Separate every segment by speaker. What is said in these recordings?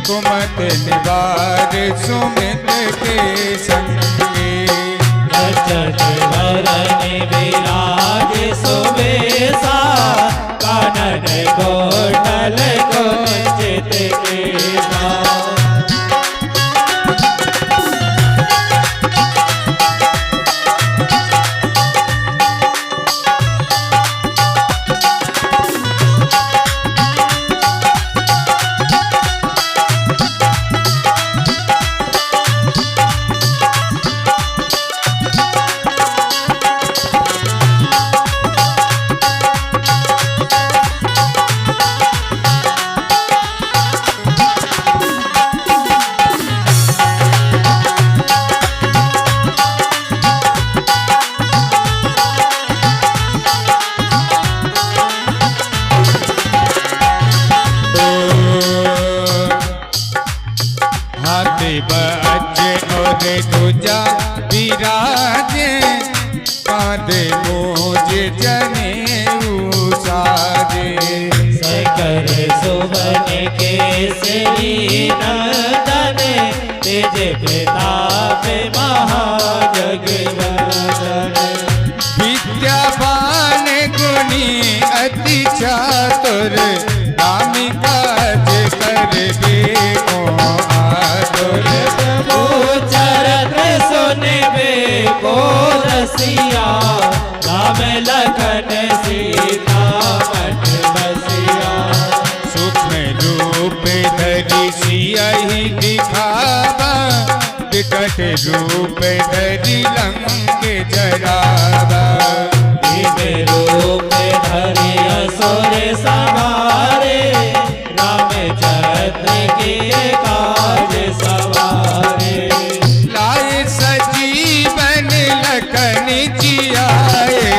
Speaker 1: कुमत निवार सुमित के संगे।
Speaker 2: रजत वरन विराज सुबेसा कानन कोटल कुंचित केसा।
Speaker 1: तुझा विराजे कांधे मोज जनेऊ साजे।
Speaker 2: शंकर सुवन केसरी नंदन तेज प्रताप महाजगवंदन।
Speaker 1: विद्यावान गुणी अति चातुर नामी काज करबे को आतुर।
Speaker 2: सुनबे को रसिया राम लखन सीता मन बसिया।
Speaker 1: सूक्ष्म रूप धरि सियहि दिखावा विकट रूप धरि लंक जरावा।
Speaker 2: दिव्य रूप धरि असुर संहारे रामचंद्र के काज सवारे।
Speaker 1: लखन जियाए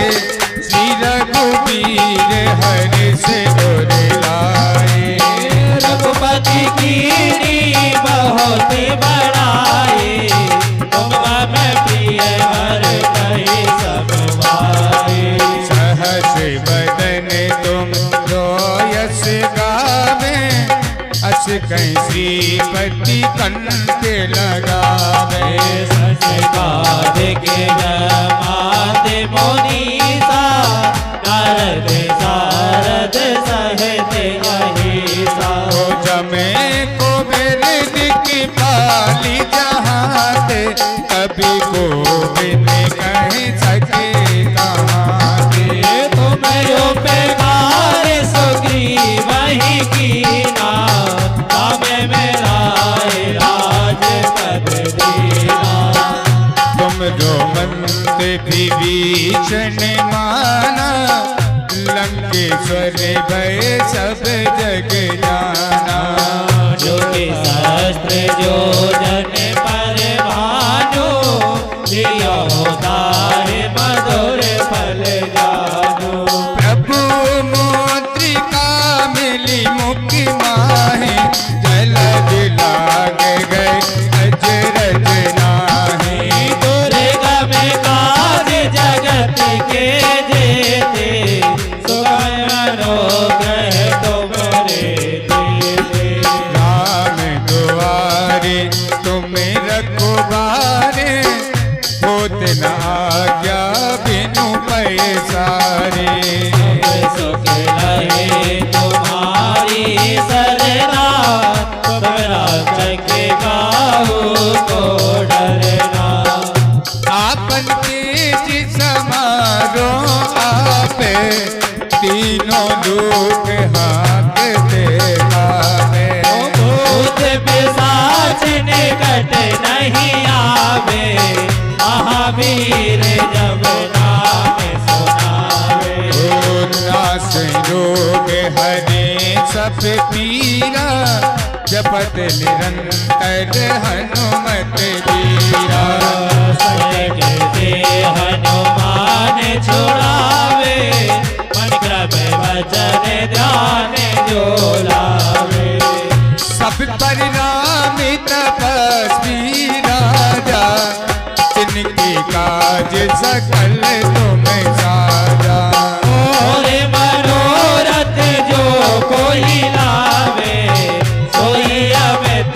Speaker 1: श्री रघुबीर हर्ष उर लाए।
Speaker 2: रघुपति कीनी बहुत बड़ाई तुम मम प्रिय हर कहि सब भाई।
Speaker 1: सहस बदन तुम रोयस गावे अस कहीं श्रीपति कंठ लगावे।
Speaker 2: सच काज के मात मुनीसा नारद सारद सहित अहिसा।
Speaker 1: जमे को मेरे दिख पाली जहाते कभी को बिन कह सके कहाते।
Speaker 2: तुम उपकार सुग्रीव ही कीना राम मिलाए राजपद दीना।
Speaker 1: तुम जो मंत विभीषण माना लंकेश्वर भय सब जग जाना।
Speaker 2: जो कि शस्त्र जो जन पर भानु दियो तारे मधुर फल जानो।
Speaker 1: प्रभु मुद्रिका मिली मुख माहे जल दिलाग गए अजरज नाहे।
Speaker 2: दुर्गम काज जगत के जेते सुगम मनोग्रह तुमरे देते।
Speaker 1: राम दुआरे तुम रखवारे होत न आज्ञा बिनु पैसारे।
Speaker 2: सुख लहे तुम्हारी सरना तुम राजके काहू को डरना।
Speaker 1: आपन तेज समारो आपे तीनों लोक हाथ देखावे।
Speaker 2: भूत पिशाच निकट नहीं आवे महावीर जब नाम सुनावे।
Speaker 1: नाश रोग हरे सब पीरा जपत निरंतर हनुमत वीरा।
Speaker 2: सजगते हनुमान छुड़ावे मन क्रम वचन ध्यान जो लावे।
Speaker 1: सब पर राम तपस्वी राजा जिनके काज सकल तुम साजा।
Speaker 2: और मनोरथ जो कोई लावे सोई अमित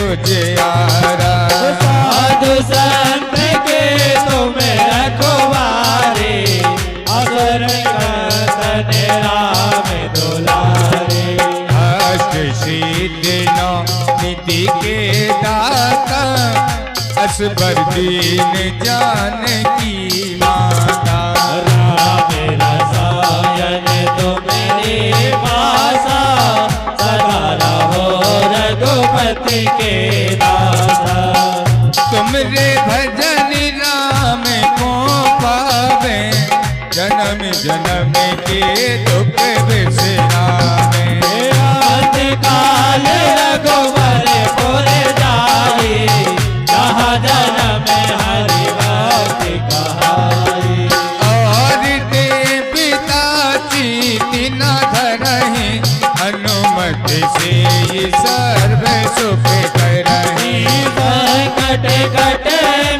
Speaker 1: उजियारा।
Speaker 2: साधु संत के तुम्हें रखवारे, असुर कंदन राम दुलारे।
Speaker 1: अष्ट सिद्धि नौ निधि के दाता, असबर दीन जानकी माता।
Speaker 2: राम रसायन तुम्हारे पासा, सदा रहो रघुपति के दासा।
Speaker 1: तुमरे भजन राम को पावे, जन्म जन्म के दुख बिसरावे।
Speaker 2: अंत काल रघुवर पुर जाए, जहाँ जन्म हरि भक्ति कहाए।
Speaker 1: और दे पिता चीति न धरहि, हनुमत से सर्व सुख करहि।
Speaker 2: संकट कट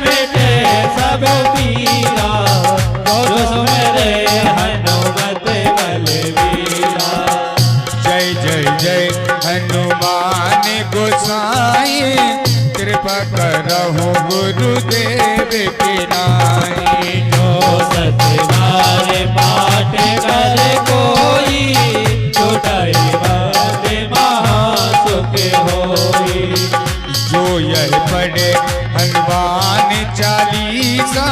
Speaker 2: मिटे सब पीरा, जो सुमिरे हनुमत बलवीरा।
Speaker 1: जय जय जय हनुमान गोसाई, कृपा करहु गुरुदेव की नाई।
Speaker 2: जो सतबार पाठ कर कोई, छूटई बंद महासुख होई।
Speaker 1: जो यह पढ़े हनुमान चालीसा,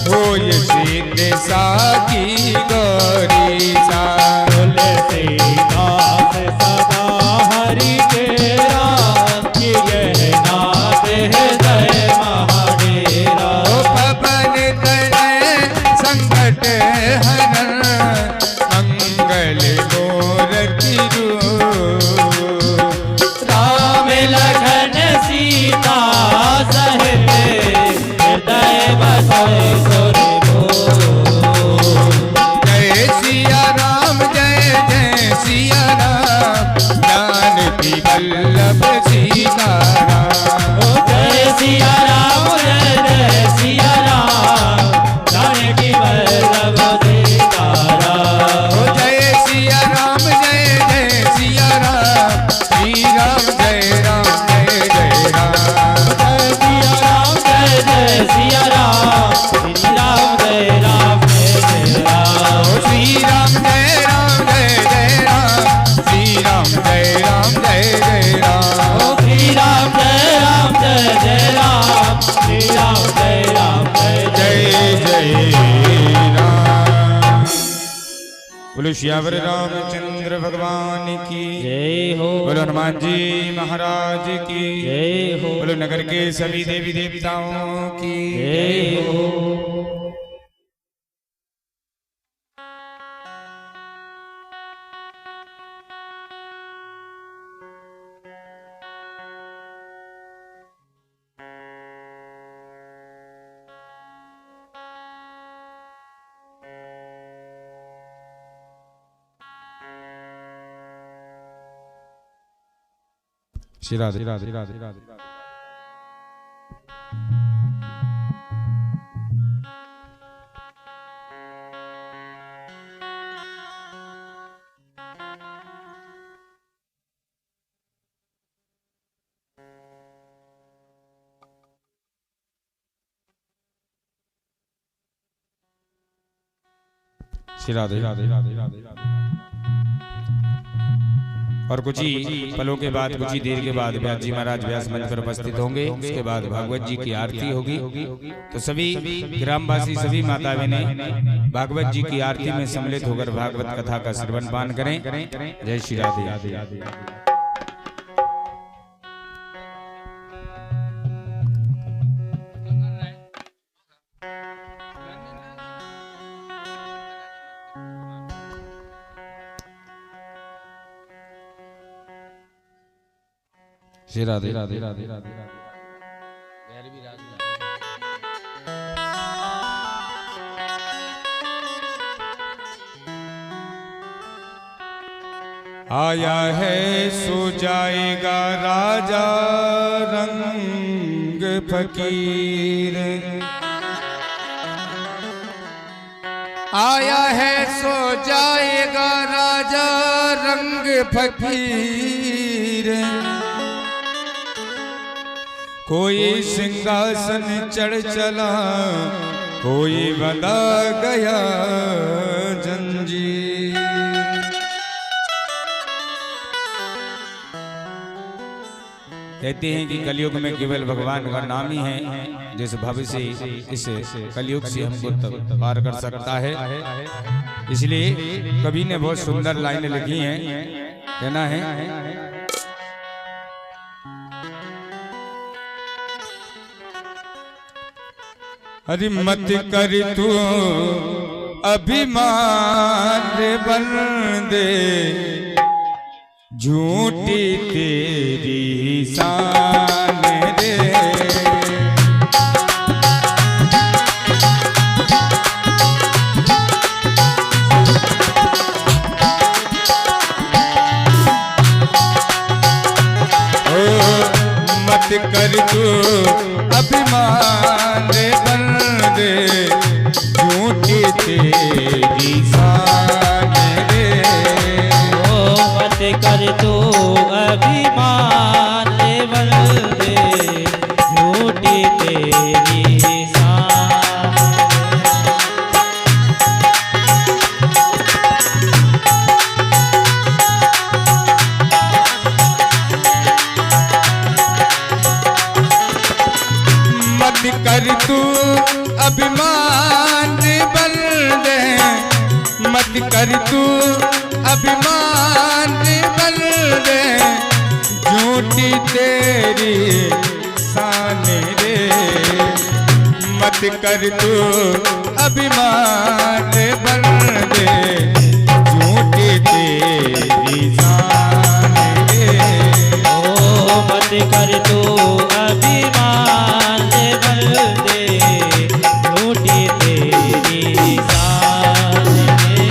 Speaker 1: होय सिद्ध साखी गौरीसा।
Speaker 2: तुलसीदास सदा हरि केरा, किए नाथ हृदय महाडेरा।
Speaker 1: ओ पवन तनय संकट हरन, मंगल मूरति रूप।
Speaker 2: राम लखन सीता सहित, हृदय बसै सुरभूप।
Speaker 1: जय सिया राम जय जय सिया राम, जानकी वल्लभ सीताराम।
Speaker 2: जय सिया राम जय सिया राम, जानकी वल्लभ सीताराम।
Speaker 1: ओ जय सिया राम जय जय सिया राम, श्री राम जय राम जय जय राम।
Speaker 2: जय सिया राम जय सिया राम, श्री राम जय राम जय जय राम।
Speaker 1: ओ श्री राम जय राम जय जय राम, श्री राम जय राम जय जय राम।
Speaker 2: ओ श्री राम जय राम जय जय राम, श्री राम जय राम जय
Speaker 1: जय जय राम। बोलो श्यावर रामचंद्र भगवान की
Speaker 2: जय हो।
Speaker 1: बोलो हनुमान जी महाराज की
Speaker 2: जय हो।
Speaker 1: बोलो नगर के सभी देवी देवताओं की
Speaker 2: जय हो।
Speaker 1: श्री राधे राधे राधे राधे। श्री राधे राधे राधे राधे राधे। और कुछ ही पलों के बाद, कुछ ही देर के बाद व्यास जी महाराज व्यास मंच पर उपस्थित होंगे। उसके बाद भागवत जी की आरती होगी। तो सभी ग्रामवासी, सभी माता बहनें भागवत जी की आरती में सम्मिलित होकर भागवत कथा का श्रवण पान करें। जय श्री राधे। श्री राधे राधे राधे राधे। आया है सो जाएगा राजा रंग फकीर, आया है सो जाएगा राजा रंग फकीर। कोई सिंहासन चढ़ चला, कोई बंधा गया जंजीर। कहते हैं कि कलयुग में केवल भगवान का नाम ही है जिस भव से इस कलयुग से हमको पार कर सकता है। इसलिए कवि ने बहुत सुंदर लाइनें लिखी हैं, कहना है अरे मत कर तू अभिमान बंदे, झूठी तेरी शान रे। मत कर तू अभिमान बंदे, झूठी तेरी शान रे।
Speaker 2: मत कर तू अभिमान बंदे, झूठी तेरी शान।
Speaker 1: मत कर तू अभिमान बंदे, मत कर तू अभिमान बंदे, झूठी तेरी शान रे। मत कर तू अभिमान बंदे, झूठी तेरी शान रे।
Speaker 2: मत कर तू अभिमान बंदे, झूठी तेरी शान रे।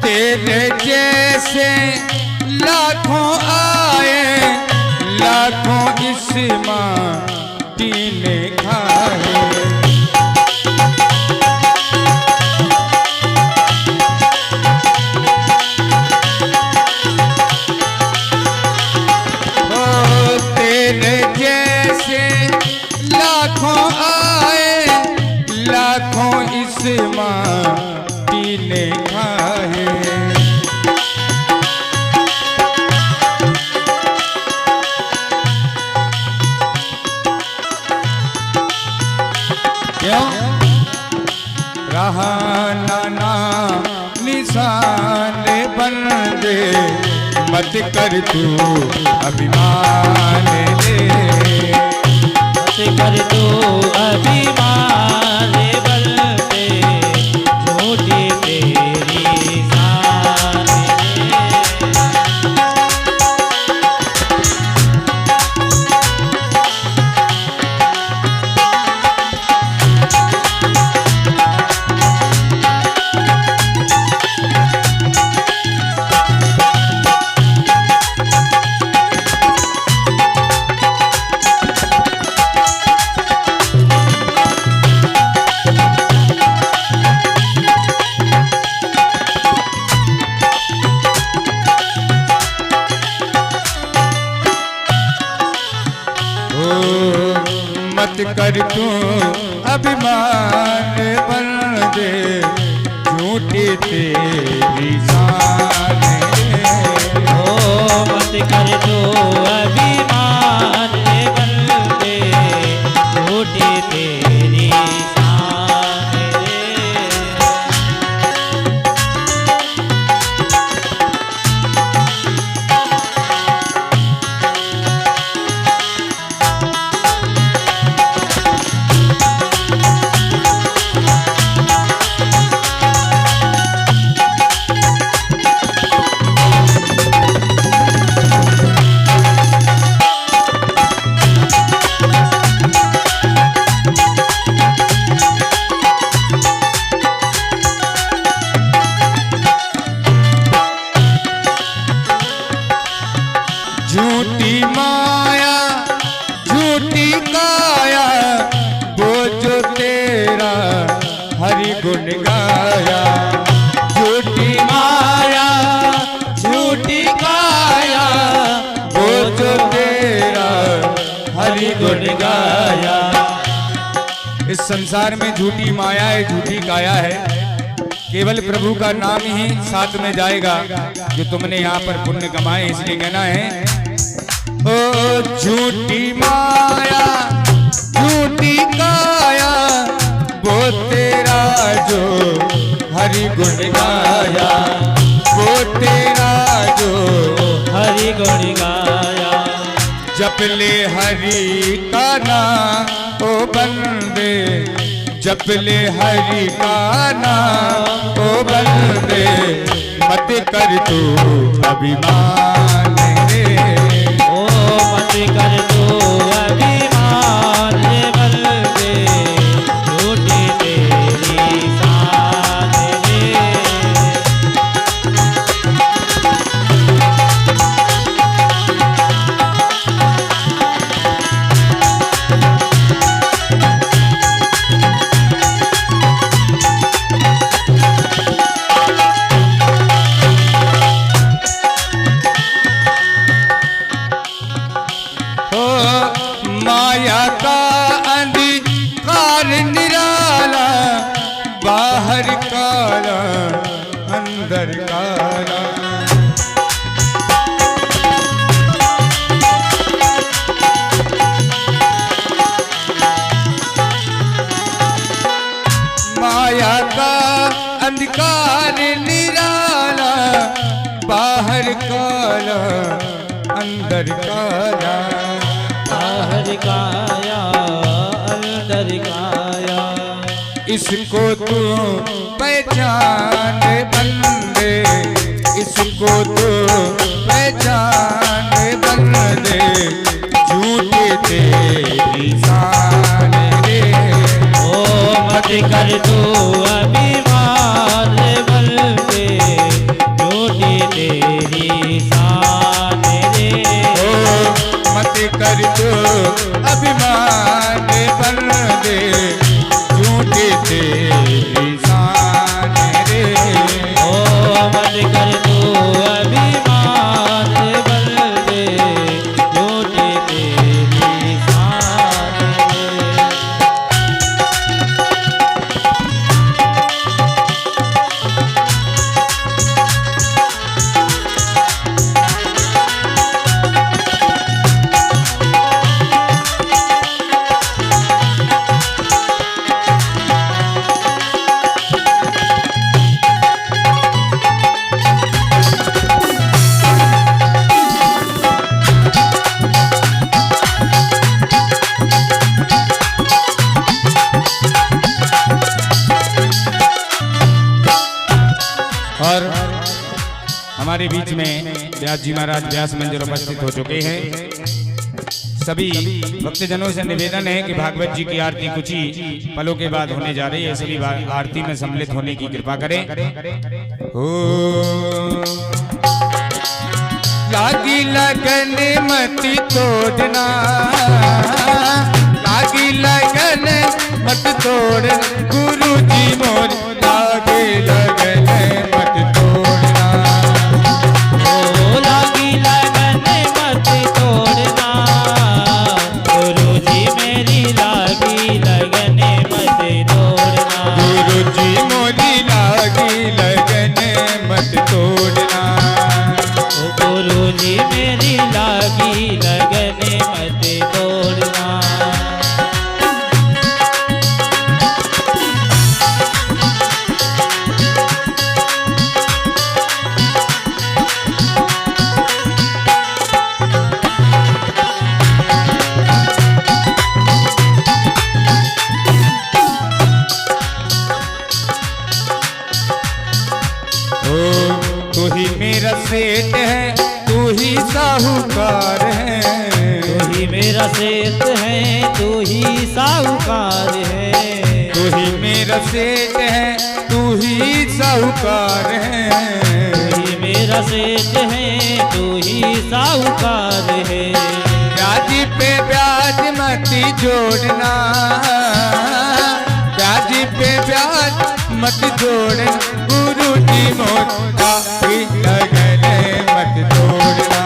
Speaker 1: तेरे जैसे लाखों आए, लाखों इस माटी ने खाए। ओ तेरे जैसे लाखों आए, लाखों इस माटी ने खाए। क्यों रहा नाना निशान बंदे, मत कर तू अभिमान रे।
Speaker 2: मत कर तू अभिमान बंदे, झूठी तेरी शान रे।
Speaker 1: मत कर तू अभिमान बंदे, झूठी तेरी शान रे।
Speaker 2: मत कर तू अभिमान बंदे, झूठी तेरी शान रे।
Speaker 1: संसार में झूठी माया है, झूठी काया है। केवल प्रभु का नाम ही साथ में जाएगा। जो तुमने यहाँ पर पुण्य कमाए, इसलिए कहना है ओ झूठी माया झूठी काया, वो तेरा जो हरि गुण गाया, वो तेरा जो
Speaker 2: हरि गुण गाया।
Speaker 1: जप ले हरि का नाम ओ बंदे, जप ले हरि का नाम ओ बंदे, मत कर तू अभिमान रे,
Speaker 2: ओ मत कर तू अभिमान रे बंदे, झूठी तेरी शान रे।
Speaker 1: माया का अंधकार निराला, बाहर काला अंदर काला। माया का अंधकार निराला, बाहर काला अंदर काला।
Speaker 2: बाहर काया अंदर काया,
Speaker 1: इसको तू पहचान बंदे, इसको तू पहचान बंदे, झूठे तेरी शान रे,
Speaker 2: ओ मत कर तू अभिमान रे बंदे, झूठी तेरी शान रे।
Speaker 1: ओ मत कर तू अभिमान बंदे, झूठे तेरी शान रे,
Speaker 2: ओ मत कर तू अभिमान रे बंदे, झूठी तेरी शान रे।
Speaker 1: और हमारे बीच में व्यास जी महाराज व्यास मंदिर उपस्थित हो चुके हैं। सभी भक्तजनों से निवेदन है कि भागवत जी की आरती कुछ ही पलों के बाद होने जा रही है। सभी आरती में सम्मिलित होने की कृपा करें। ओ लागी लगन मत तोड़ना, लागी लगन मत तोड़ना, गुरु जी मोर लागे लगन मत तोड़ना।
Speaker 2: ओ लागी लगन मत तोड़ना, गुरु जी मेरी लागी लगन मत तोड़ना,
Speaker 1: गुरु जी मोरी लागी लगन मत तोड़ना,
Speaker 2: ओ गुरु जी मेरी लागी लगन मत तोड़ना।
Speaker 1: तू ही मेरा सेठ है, तू ही साहूकार है,
Speaker 2: तू ही मेरा सेठ है, तू ही साहूकार है,
Speaker 1: तू ही मेरा सेठ है, तू ही साहूकार है,
Speaker 2: तू ही मेरा सेठ है, तू ही साहूकार है।
Speaker 1: ब्याज पे ब्याज मत जोड़ना, ब्याज पे ब्याज मत जोड़ना, गुरु जी मोटा लगन मत तोड़ना,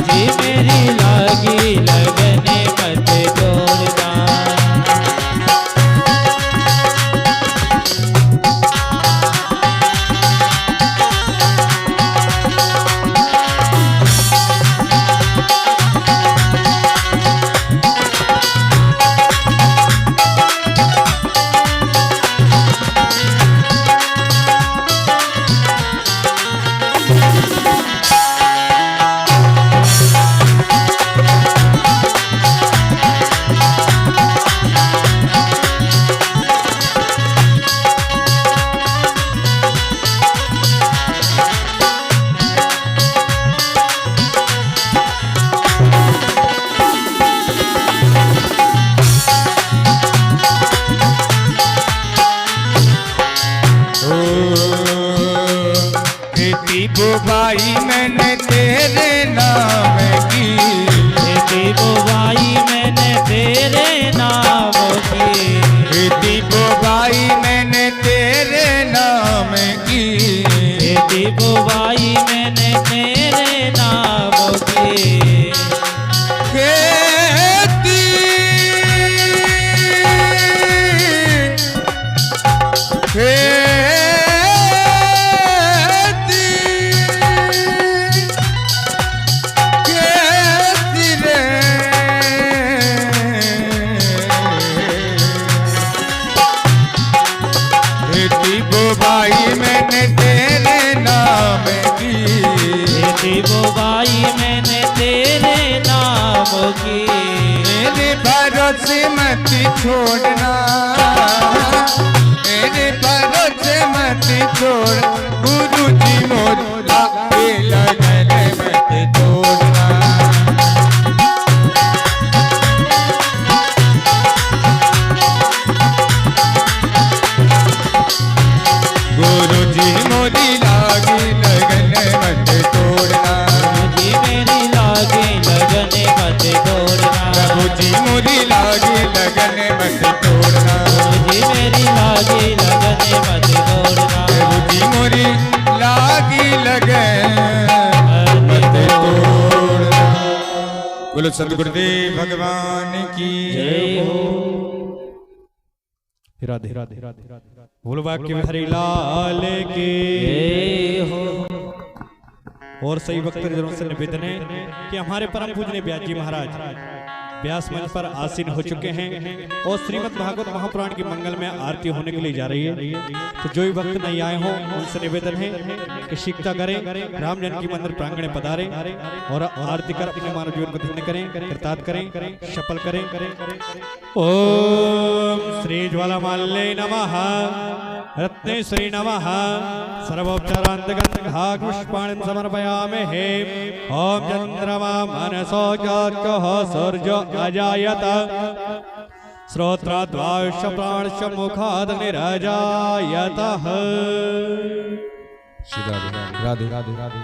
Speaker 2: जी मेरी लागी लगन मत तोड़ना।
Speaker 1: बुवाई मैंने तेरे नाम की,
Speaker 2: खेती बुवाई मैंने तेरे नाम की,
Speaker 1: खेती बुवाई मैंने तेरे नाम की,
Speaker 2: खेती बुवाई मैंने तेरे नाम की,
Speaker 1: खेती बुवाई मैंने तेरे नाम की,
Speaker 2: खेती बुवाई मैंने तेरे नाम की,
Speaker 1: मेरे भरोसे मत छोड़ना, मेरे भरोसे मत छोड़, गुरु जी मोरा के लगन मत तोड़ना, गुरु जी मोरी लागी लगन मत तोड़ना,
Speaker 2: जी मेरी लागे लगन मत तोड़ना,
Speaker 1: प्रभु जी मोरी लागी लगन मत तोड़ना,
Speaker 2: जी मेरी लागे लगन मत तोड़ना,
Speaker 1: प्रभु जी मोरी लागी लगन मत तोड़ना। बोलो सतगुरुदेव भगवान की
Speaker 2: जय हो।
Speaker 3: राधे राधे राधे बोलो वाक्य हरि लाल के
Speaker 2: जय हो।
Speaker 3: और सही भक्तजनों से निवेदन है कि हमारे परम पूजनीय व्यास जी महाराज व्यास मंच पर आसीन हो चुके हैं और श्रीमद् भागवत महापुराण की मंगल में आरती होने के लिए जा रही है। तो जो भी भक्त नहीं आए हों उनसे निवेदन है कि शीघ्रता करें, राम जानकी मंदिर प्रांगण में पधारें और आरती कर अपने मानव जीवन को धन्य करें, कृतार्थ करें, सफल करें। ओम श्री ज्वालामाल्ये नमः, रत्नेश्वरी नमः, सर्वोपचारान्तगन्धापुष्पाणिं समर्पयामहे। ओम चन्द्रमा मनसो जातः सूर्य अजायत, श्रोत्राद्वायुष प्राणश्च मुखाद् निरजायतः।
Speaker 1: श्री राधे राधे राधे राधे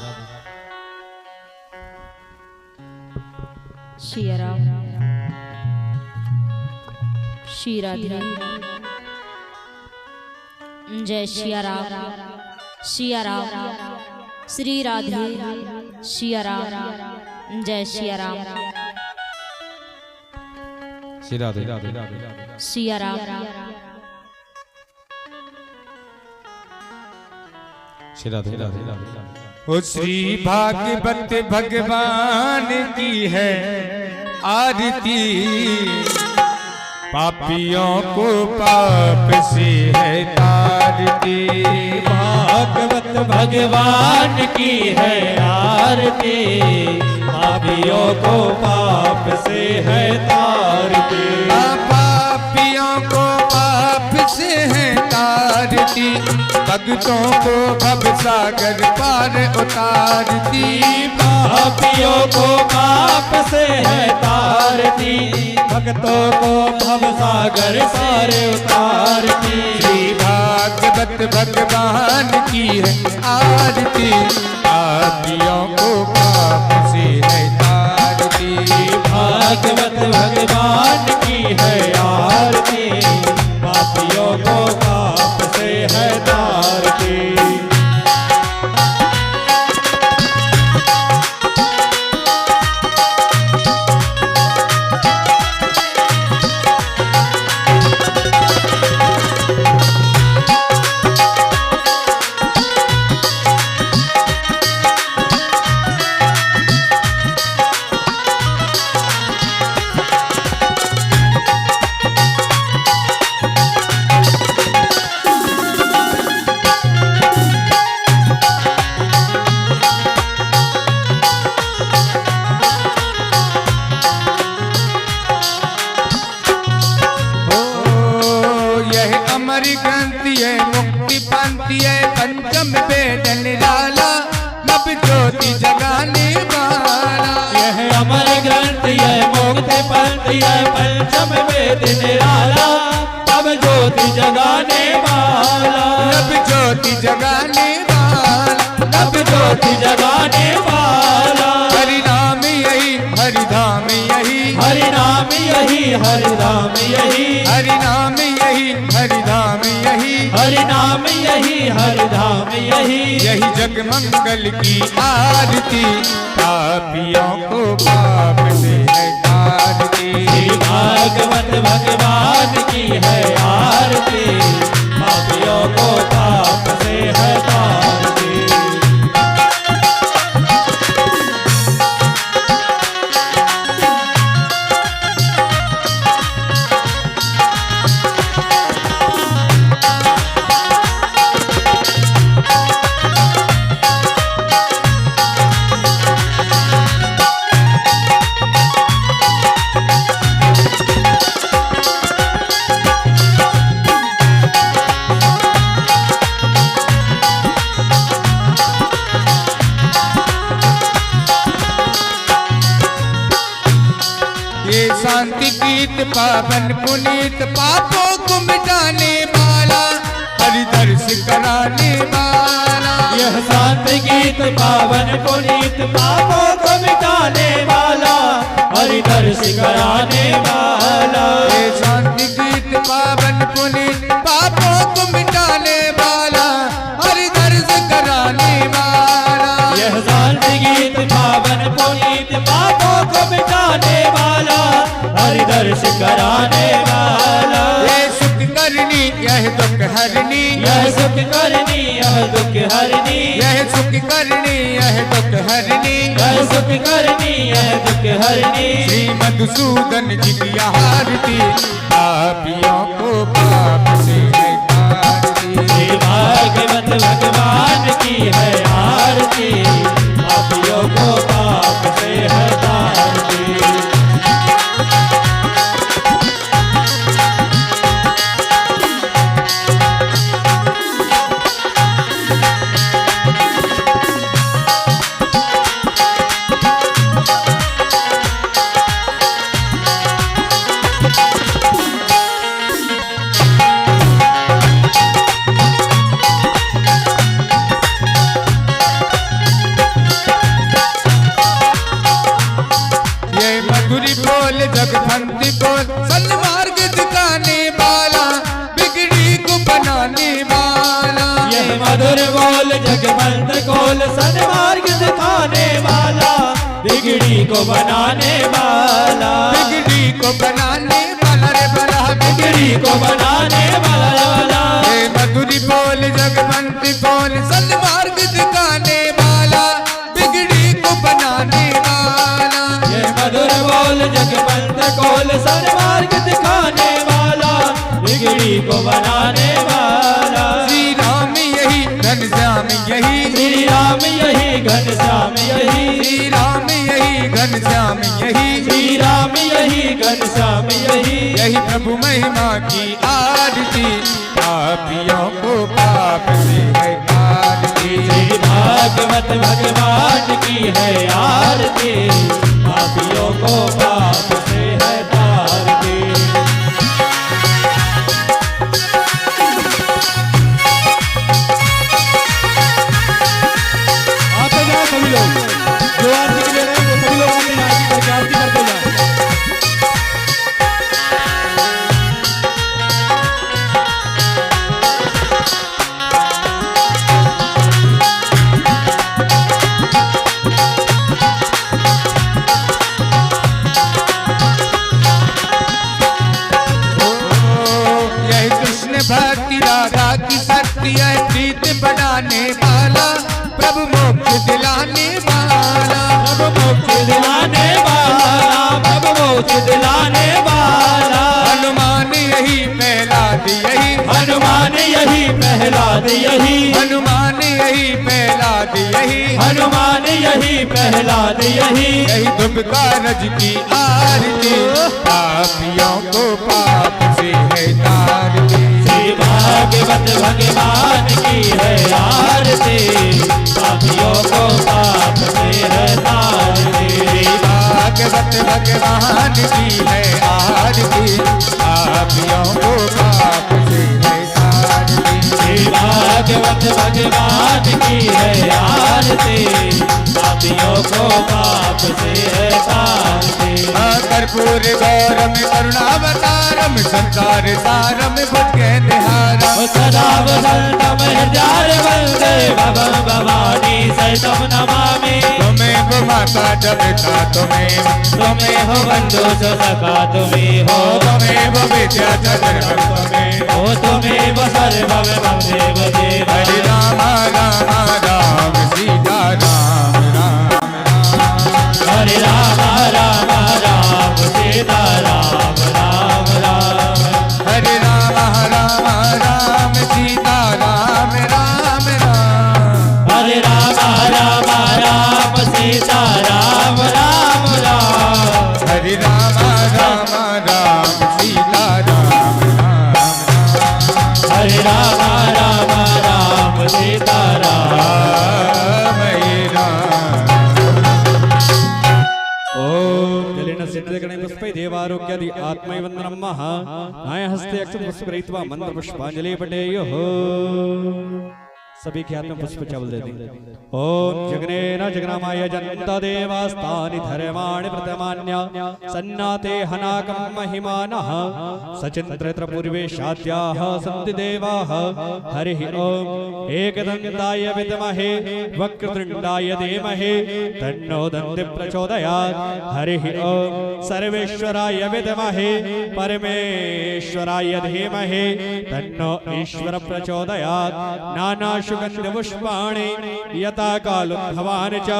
Speaker 4: श्री राम श्री राधे जय श्री राम श्री राम श्री राधे श्री राम जय श्री राम
Speaker 1: श्री राधे राधे
Speaker 4: श्री राम
Speaker 1: श्री राधे राधे ओ श्री भागवत भगवान की है आरती, पापियों को पाप से है तारती,
Speaker 2: भागवत भगवान की है आरती, पापियों को पाप से है तारती,
Speaker 1: पापियों को पाप से है तारती, भक्तों को भव सागर पार उतारती,
Speaker 2: पापियों को पाप से है तारती, भक्तों को भव सागर पार उतारती।
Speaker 1: श्री भागवत भगवान की है आरती, पापियों को पाप से है तारती,
Speaker 2: भागवत भगवान की है आरती, पापियों को पाप से है तारती।
Speaker 1: पंचम वेद निराला, नव ज्योति जगाने वाला,
Speaker 2: यह अमर ग्रंथ है मुक्ति पंथ है पंचम वेद निराला, नव ज्योति जगाने वाला,
Speaker 1: नव ज्योति जगाने वाला, नव ज्योति
Speaker 2: ज्योति जगाने वाला।
Speaker 1: हरि नाम यही हरि धाम यही,
Speaker 2: हरि नाम यही हरि धाम यही,
Speaker 1: हरि नाम यही हरि धाम यही,
Speaker 2: हरि नाम यही हरि धाम यही।
Speaker 1: यही जग मंगल की आरती, पापियों को पाप से है आरती।
Speaker 2: श्री भागवत भगवान की है आरती, पापियों को पाप से है तारती।
Speaker 1: ये शांति गीत पावन पुनीत, पापों को मिटाने वाला, हरि दर्श कराने वाला।
Speaker 2: यह शांति गीत पावन पुनीत, पापों को मिटाने वाला, हरि दर्श कराने वाला।
Speaker 1: ये शांति गीत पावन पुनीत, पापों को मिटाने वाला, हरि दर्श कराने वाला।
Speaker 2: यह शांति गीत पावन पुनीत, पापों को मिटाने वाला, हरि दर्श कराने वाला।
Speaker 1: ये सुख करनी यह दुख हरनी,
Speaker 2: यह सुख करनी यह दुख हरनी,
Speaker 1: यह सुख करनी यह दुख हरनी,
Speaker 2: यह सुख करनी यह दुख हरनी।
Speaker 1: श्री मधुसूदन जी की आरती, पापियों को पाप से है तारती।
Speaker 2: श्री भागवत भगवान की है आरती, पापियों को पाप से है तारती।
Speaker 1: जगफंदी बोल सन्मार्ग दिखाने वाला, बिगड़ी को बनाने वाला।
Speaker 2: ये मधुर बोल जगवंत कोल, सन्मार्ग दिखाने वाला, बिगड़ी को बनाने वाला।
Speaker 1: बिगड़ी को बनाने वाला रे बला,
Speaker 2: बिगड़ी को बनाने वाला।
Speaker 1: ये मधुरी बोल जगवंती बोल सन्मार्ग दिखाने वाला, बिगड़ी को बनाने वाला।
Speaker 2: ये मधुर बोल जगवंत कोल, सन्मार्ग दिखाने वाला, बिगड़ी को बनाने वाला।
Speaker 1: श्री राम यही घनश्याम यही,
Speaker 2: श्री राम यही घनश्याम यही,
Speaker 1: श्री राम यही घनश्याम यही,
Speaker 2: श्री राम यही घनश्याम यही।
Speaker 1: यही प्रभु महिमा की आरती, पापियों को पाप से है आरती।
Speaker 2: श्री भागवत भगवान की है आरती, पापियों को पाप से है तारती।
Speaker 3: आते जाओ सभी लोग, जो आरती के लिए रहे वो सभी लोग आते जाओ, आरती करके आरती करते जाओ।
Speaker 1: भक्ति राधा की शक्ति है, प्रीत बनाने वाला, प्रभु मोक्ष दिलाने वाला।
Speaker 2: प्रभु मोक्ष दिलाने वाला, प्रभु मोक्ष दिलाने वाला।
Speaker 1: हनुमान यही प्रहलाद यही,
Speaker 2: हनुमान यही प्रहलाद यही,
Speaker 1: हनुमान यही प्रहलाद यही,
Speaker 2: हनुमान यही प्रहलाद यही।
Speaker 1: यही धुप कारज की आरती, पापियों को पाप से है तारती।
Speaker 2: श्री भागवत भगवान की है आरती, पापियों को पाप से है तारती।
Speaker 1: श्री भागवत भगवान की है आरती, पापियों को पाप से है तारती।
Speaker 2: श्री भागवत नाथ भगवान की है आरती, पापियों को पाप से है तारती।
Speaker 1: कर्पूर गौरम करुणावतारम संसार सारम भुजगे निहारम।
Speaker 2: सदा वसंतम हृदय वंदे भवं भवानी सहितं नमामि।
Speaker 1: त्वमेव माता च पिता त्वमेव,
Speaker 2: त्वमेव बन्धु च सखा त्वमेव,
Speaker 1: त्वमेव विद्या च सर्वं त्वमेव।
Speaker 2: ओ त्वमेव सर्वं मम देव देव।
Speaker 1: हरे राम राम राम सीता राम राम राम।
Speaker 2: हरे राम राम राम सीता राम राम राम।
Speaker 1: हरे राम राम राम सीता राम राम राम।
Speaker 2: हरे राम राम राम सीता राम राम राम।
Speaker 1: हरे राम राम राम सीता राम राम राम।
Speaker 2: हरे राम राम राम सीता राम।
Speaker 3: जलेन सिद्धगणे पुष्पै देवारोग्यादि आत्मै वन्दनं महा नाय हस्ते अक्षत पुष्प गृहीत्वा मंत्र पुष्पांजलि पठेयुः। सभी के हाथ में पुष्प चावल दे दें। ओम जगनेन जगनामाय जन्त देवास्तानि धर्माणि प्रतमान्य सन्नाते हनाकं महिमानः सचिन्त्रत्र पूर्वे शाद्याः सन्ति देवाः। हरिः ओम एकदन्ताय विद्महे वक्रतुण्डाय धीमहि तन्नो दन्ति प्रचोदयात्। हरिः ओम सर्वेश्वराय विद्महे परमेश्वराय धीमहि तन्नो ईश्वर प्रचोदयात्। नाना सुगंध पुष्पाणि यथा कालोद्भवानि च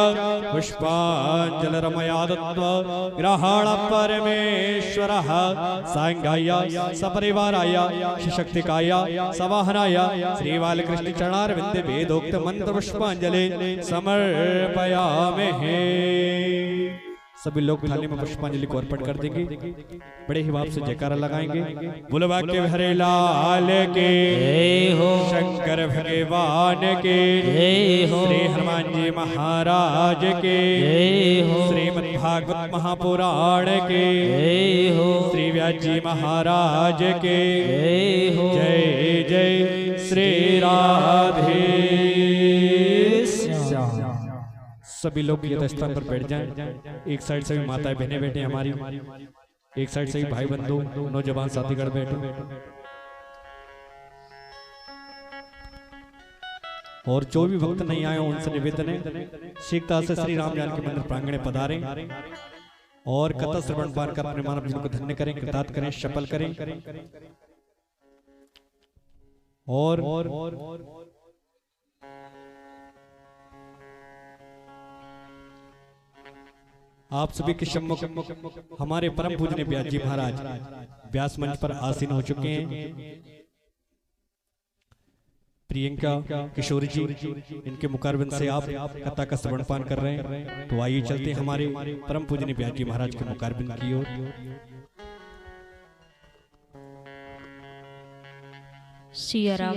Speaker 3: पुष्पाञ्जलिरमया दत्त्वा ग्रहाण परमेश्वरः सांगाय सपरिवाराय सशक्तिकाय सवाहनाय श्रीबालकृष्ण चरणारविन्दे वेदोक्त मंत्र पुष्पांजलि समर्पयामहे। सभी लोग थाली में पुष्पांजलि को अर्पण कर देंगे, बड़े ही भाव से जयकारा लगाएंगे। बोलो बाके हरे लाल के
Speaker 2: जय हो,
Speaker 3: शंकर भगवान के
Speaker 2: जय हो,
Speaker 3: श्री हनुमान जी महाराज के
Speaker 2: जय हो,
Speaker 3: श्रीमद् भागवत महापुराण के
Speaker 2: जय हो,
Speaker 3: श्री व्यास जी महाराज के
Speaker 2: जय हो।
Speaker 3: जय जय श्री राधे। सभी लोग यथ स्थान पर बैठ जाएं। एक साइड से भी माताएं बहनें बैठे हमारी, एक साइड से भी भाई बंधु नौजवान साथीगण बैठे। और जो भी भक्त नहीं आए उनसे निवेदन है शीघ्रता से श्री राम जानकी मंदिर प्रांगण में पधारें और कथा श्रवण पाठ कर अपने मानव जीवन को धन्य करें, कृतार्थ करें, सफल करें। और आप सभी के सम्मुख हमारे परम पूजनीय व्यास जी महाराज व्यास मंच पर आसीन हो चुके हैं। प्रियंका किशोरी जी इनके मुखारबिंद से आप कथा का श्रवण पान कर रहे हैं, तो आइए चलते हैं हमारे परम पूजनीय व्यास जी महाराज के मुखारबिंद की ओर।
Speaker 4: सिया राम,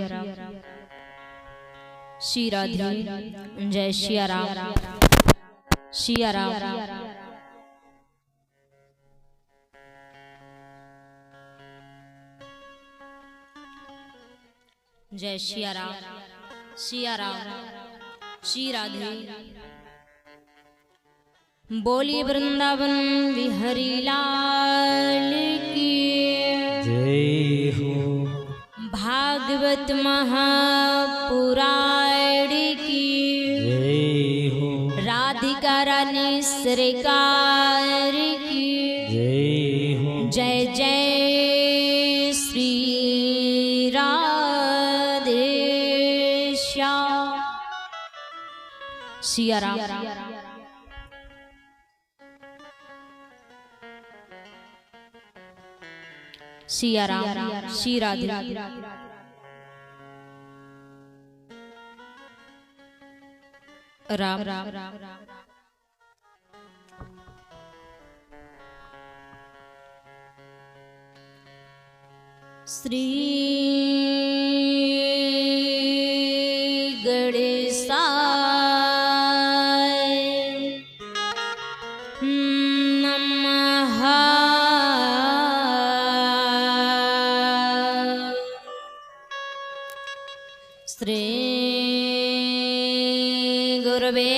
Speaker 4: श्री राधे, जय सिया राम, सिया राम। जय सिया राम, सिया राम, श्री राधे। बोली वृंदावन बिहारी लाल की
Speaker 2: जय हो।
Speaker 4: भागवत महापुराण की
Speaker 2: जय हो,
Speaker 4: राधिका रानी सरकार की
Speaker 2: जय हो।
Speaker 4: जय जय श्री राधे श्याम। सिया राम, सिया राम, श्री राधे। राम राम श्री गणेशाय नमः। श्री गुरवे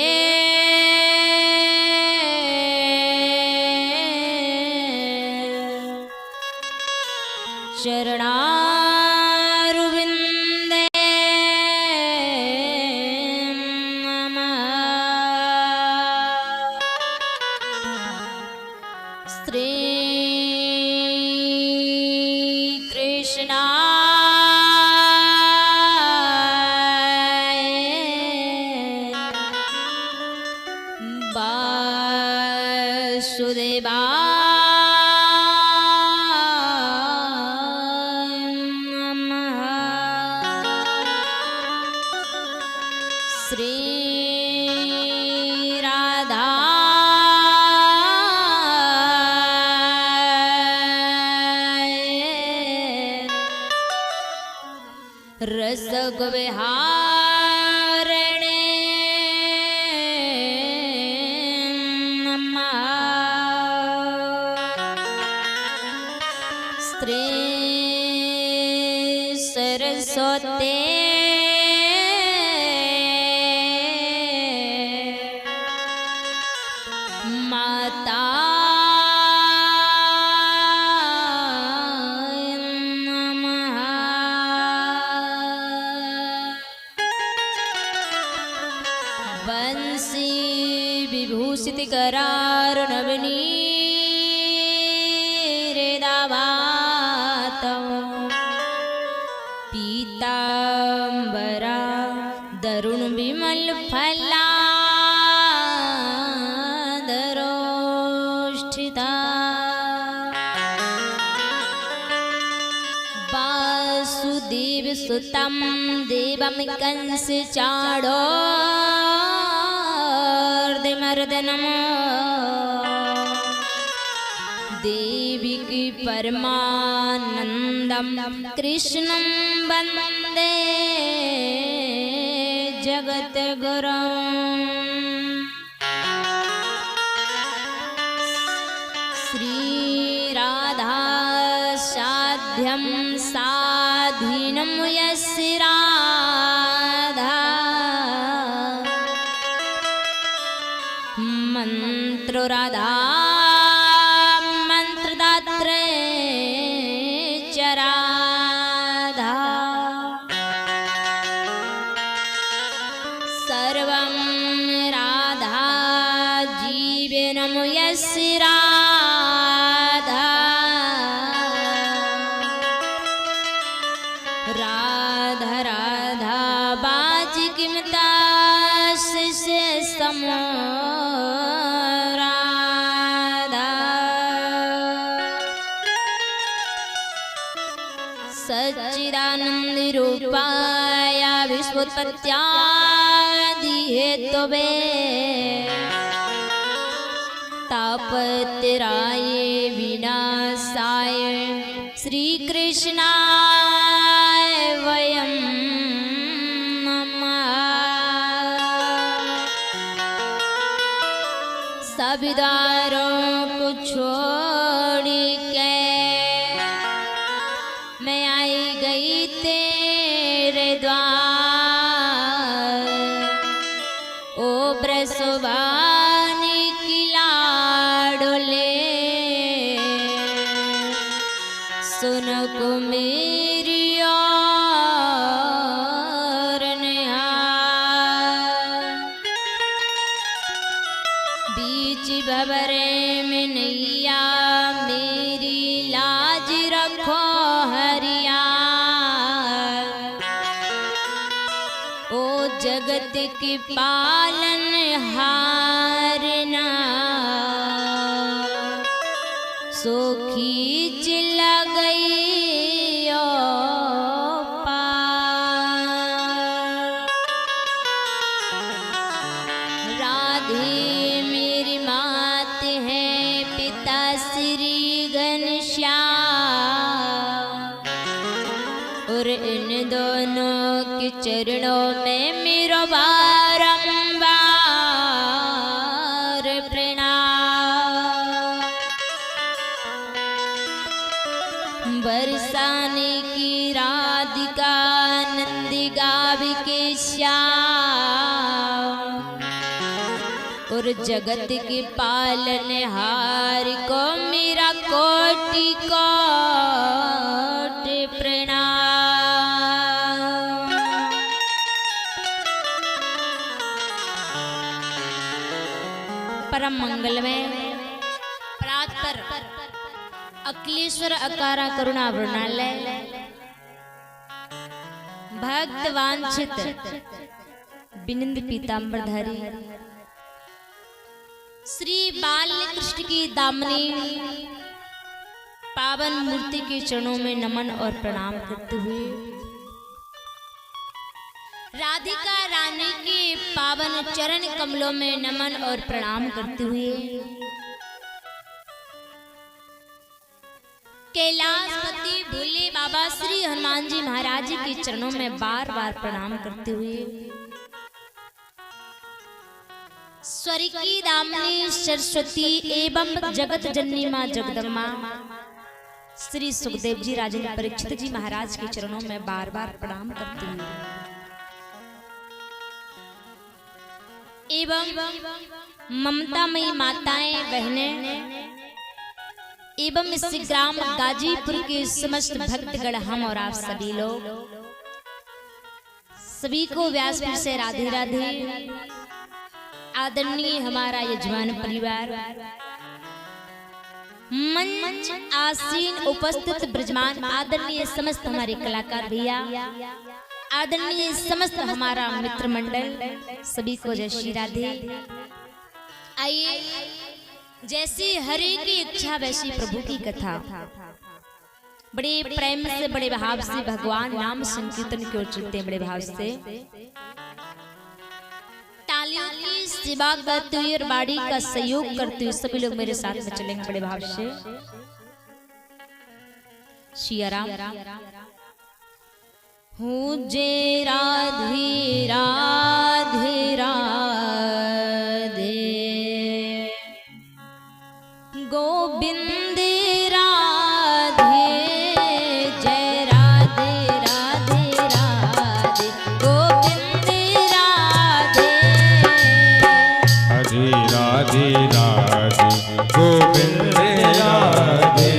Speaker 4: चरणारविंदे नमः। श्री कृष्णा वासुदेवा नमः। श्री राधा रस विहारिणे नमः। स्त्री सरस्वती माता नमः। बंसी विभूषित करार नवनी पीतांबरा दरुण विमल फला दरोष्ठिता वासुदेव सुतं देवं कंस चाणूरमर्दनम् देवी की परमानंदम कृष्णं वंदे जगत गुरुम्। श्री राधा साध्यं साधीनं यस्य राधा मंत्र राधा चराधा सर्वं राधा जीवनं यस्य राधा राधा राधा बाजी किमता से समो सच्चिदानंद रूपाय विश्वोत्पत्त्यादि हेतवे तापत्रयाय विनाशाय श्री कृष्णाय वयं नमः। सभी द्वारों को छोड़ के मैं आई गई तेरे द्वार ओ ब्रसवानी की लाडोले सुन को मेरी और निहार बीच भंवरे में नैया मेरी लाज रखो हरिया ओ जगत के पालन हारना सो खींच गई ओ पार। राधे मेरी मात है पिता श्री घनश्याम और इन दोनों के चरणों में मेरो बारंबार प्रणाम। बरसाने की राधिका नंदी गावी के श्याम और जगत के पालनहार को मेरा कोटि कोटि प्रणाम। परम मंगल में प्रातर अखिलेश्वर अकारा करुणा वृणालय भक्त वांछित बिनिंद पीतांबरधारी श्री बालकृष्ण की दामनी पावन मूर्ति के चरणों में नमन और प्रणाम करते हुए राधिका रानी के पावन चरण कमलों में नमन और प्रणाम करते हुए कैलाशपति भोले बाबा श्री हनुमान जी महाराज जी के चरणों में बार बार प्रणाम करते हुए स्वर्ग की दामिनी सरस्वती एवं जगत जननी मां जगदम्बा श्री सुखदेव जी राजेंद्र परीक्षित जी महाराज के चरणों में बार बार प्रणाम करते हुए एवं ममतामयी माताएं बहनें एवं इस ग्राम गाजीपुर के समस्त भक्तगण हम और आप सभी लोग सभी को व्यासपीठ से राधे राधे। आदरणीय हमारा यजमान परिवार मंच आसीन उपस्थित ब्रजमान आदरणीय समस्त हमारे कलाकार भैया आदरणीय समस्त हमारा मित्र मंडल सभी को जय श्री राधे। आइए जैसी हरि की इच्छा वैसी प्रभु की कथा बड़े प्रेम से बड़े भाव से भगवान नाम संकीर्तन की ओर चलते हैं। बड़े भाव से तालियों की सेवा करते हुए और बाड़ी का सहयोग करते हुए सभी लोग मेरे साथ में चलेंगे बड़े भाव से। सिया राम हूँ जे राधे राधे राधे गोविंद राधे जय राधे राधे राधे गोविंद राधे
Speaker 1: राधे राधे राधे गोविंद राधे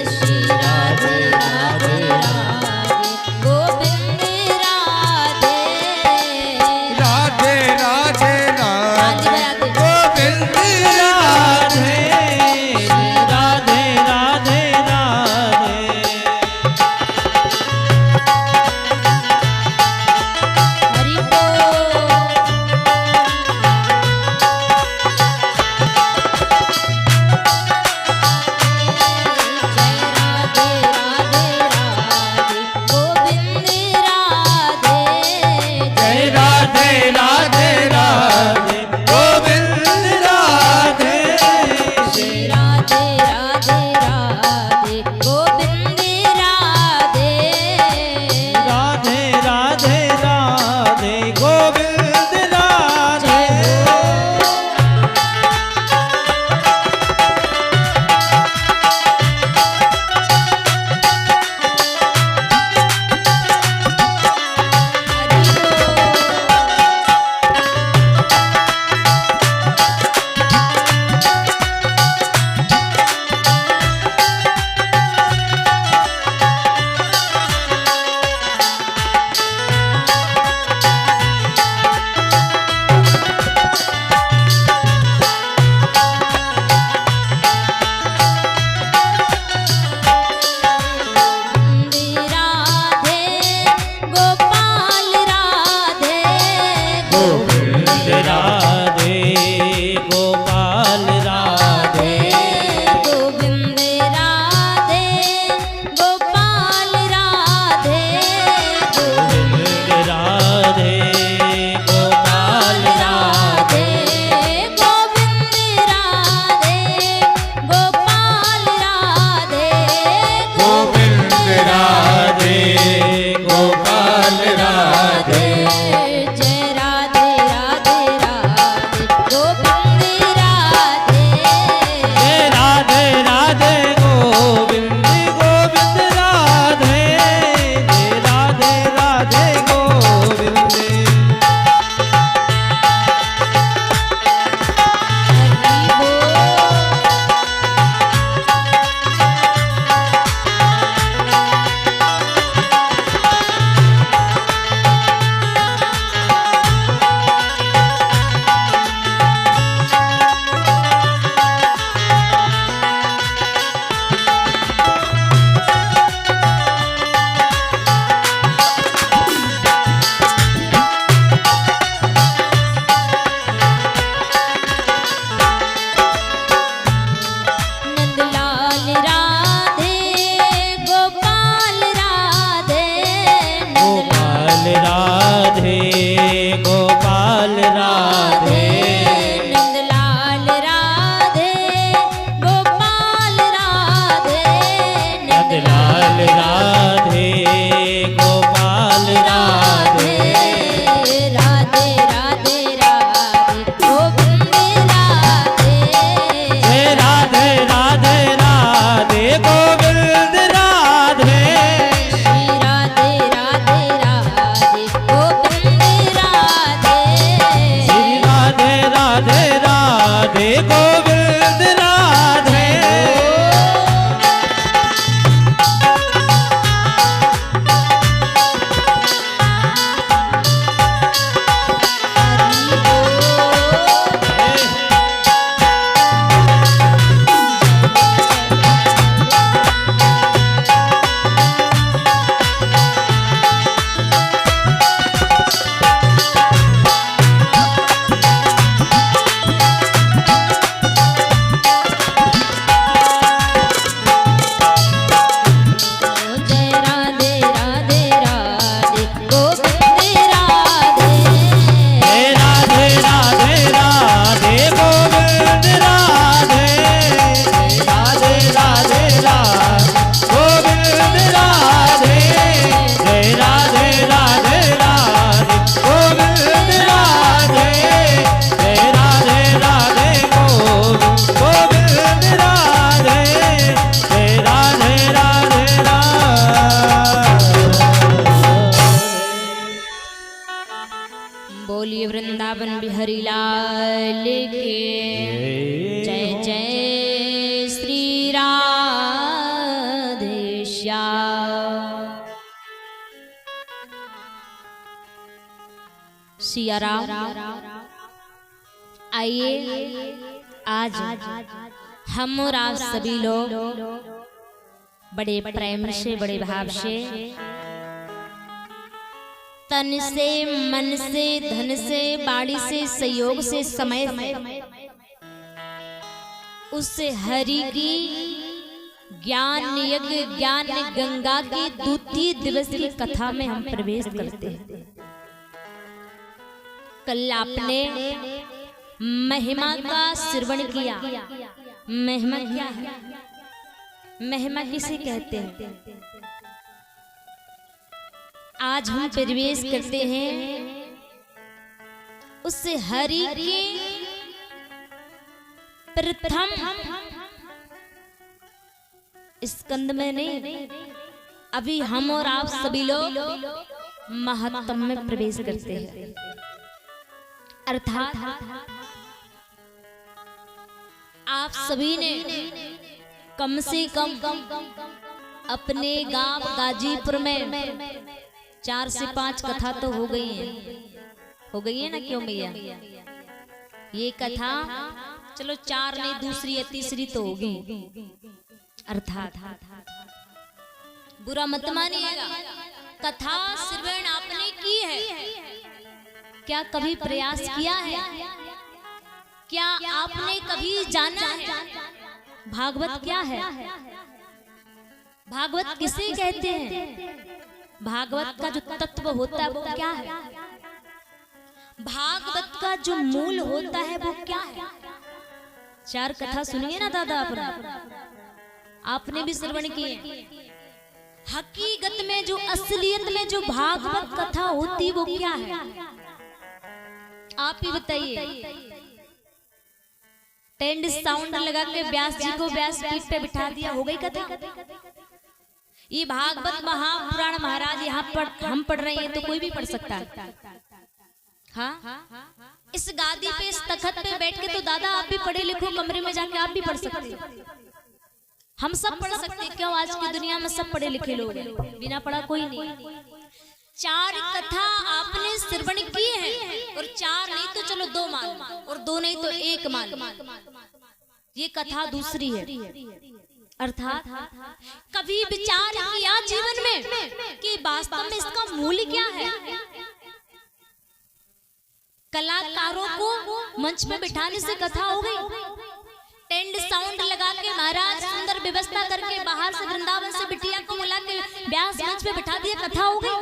Speaker 4: श्री राधे राधे राधे गोविंद राधे
Speaker 1: राधे राधे राधे
Speaker 2: गोविंद राधे राधे राधे राधे
Speaker 4: हरि बोल।
Speaker 2: राधे गोविंद राधे।
Speaker 4: बोलिए वृंदावन बिहारी लाल के जय जय श्री राधे श्याम सिया राम। आइए आज हम और आप सभी लोग बड़े प्रेम से बड़े भाव से तन से मन से धन से बाड़ी से सहयोग से समय से उस हरि की ज्ञान यज्ञ ज्ञान गंगा की द्वितीय दिवस की कथा में हम प्रवेश करते हैं। कल आपने महिमा का श्रवण किया। महिमा क्या है? महिमा किसे कहते हैं? आज हम प्रवेश करते हैं उस हरि के प्रथम स्कंद में नहीं, अभी हम और आप सभी लोग महत्तम में प्रवेश करते हैं। अर्थात आप सभी ने कम से कम अपने गांव गाजीपुर में 4 से 5 कथा तो हो गई है ना? क्यों भैया? ये कथा चलो 4 नहीं, दूसरी या तीसरी तो होगी। अर्थात बुरा मत मानिएगा, कथा श्रवण आपने की है, क्या कभी प्रयास किया है? क्या आपने कभी जाना है भागवत क्या है? भागवत किसे कहते हैं? भागवत का जो तत्व होता है वो क्या है? भागवत का जो मूल होता है वो क्या है? 4 कथा सुनिए ना दादा, आपने भी श्रवण किए। हकीकत में जो असलियत में जो भागवत कथा होती वो क्या है? आप ही बताइए। टेंड साउंड लगा के व्यास जी को व्यास पीठ पे बिठा दिया, हो गई कथा। ये भागवत महापुराण महाराज यहाँ पर हम पढ़ रहे हैं तो कोई भी पढ़ सकता है। हाँ, इस गादी पे इस तखत पे बैठ के तो दादा आप भी पढ़े लिखो, कमरे में जाके आप भी पढ़ सकते हैं। हम सब पढ़ सकते हैं। क्यों? आज की दुनिया में सब पढ़े लिखे लोग हैं, बिना पढ़ा कोई नहीं। 4 कथा आपने श्रवण की है, और 4 नहीं तो चलो 2 मान, और 2 नहीं तो 1 मान। ये कथा दूसरी है। अर्थात कभी विचार किया जीवन में कि वास्तव में इसका मूल्य क्या है? कलाकारों को मंच में बिठाने से कथा हो गई। टेंट साउंड लगा के महाराज सुंदर व्यवस्था करके बाहर से वृंदावन से बिटिया को बुला के व्यास मंच पे बिठा दिया, कथा हो गई।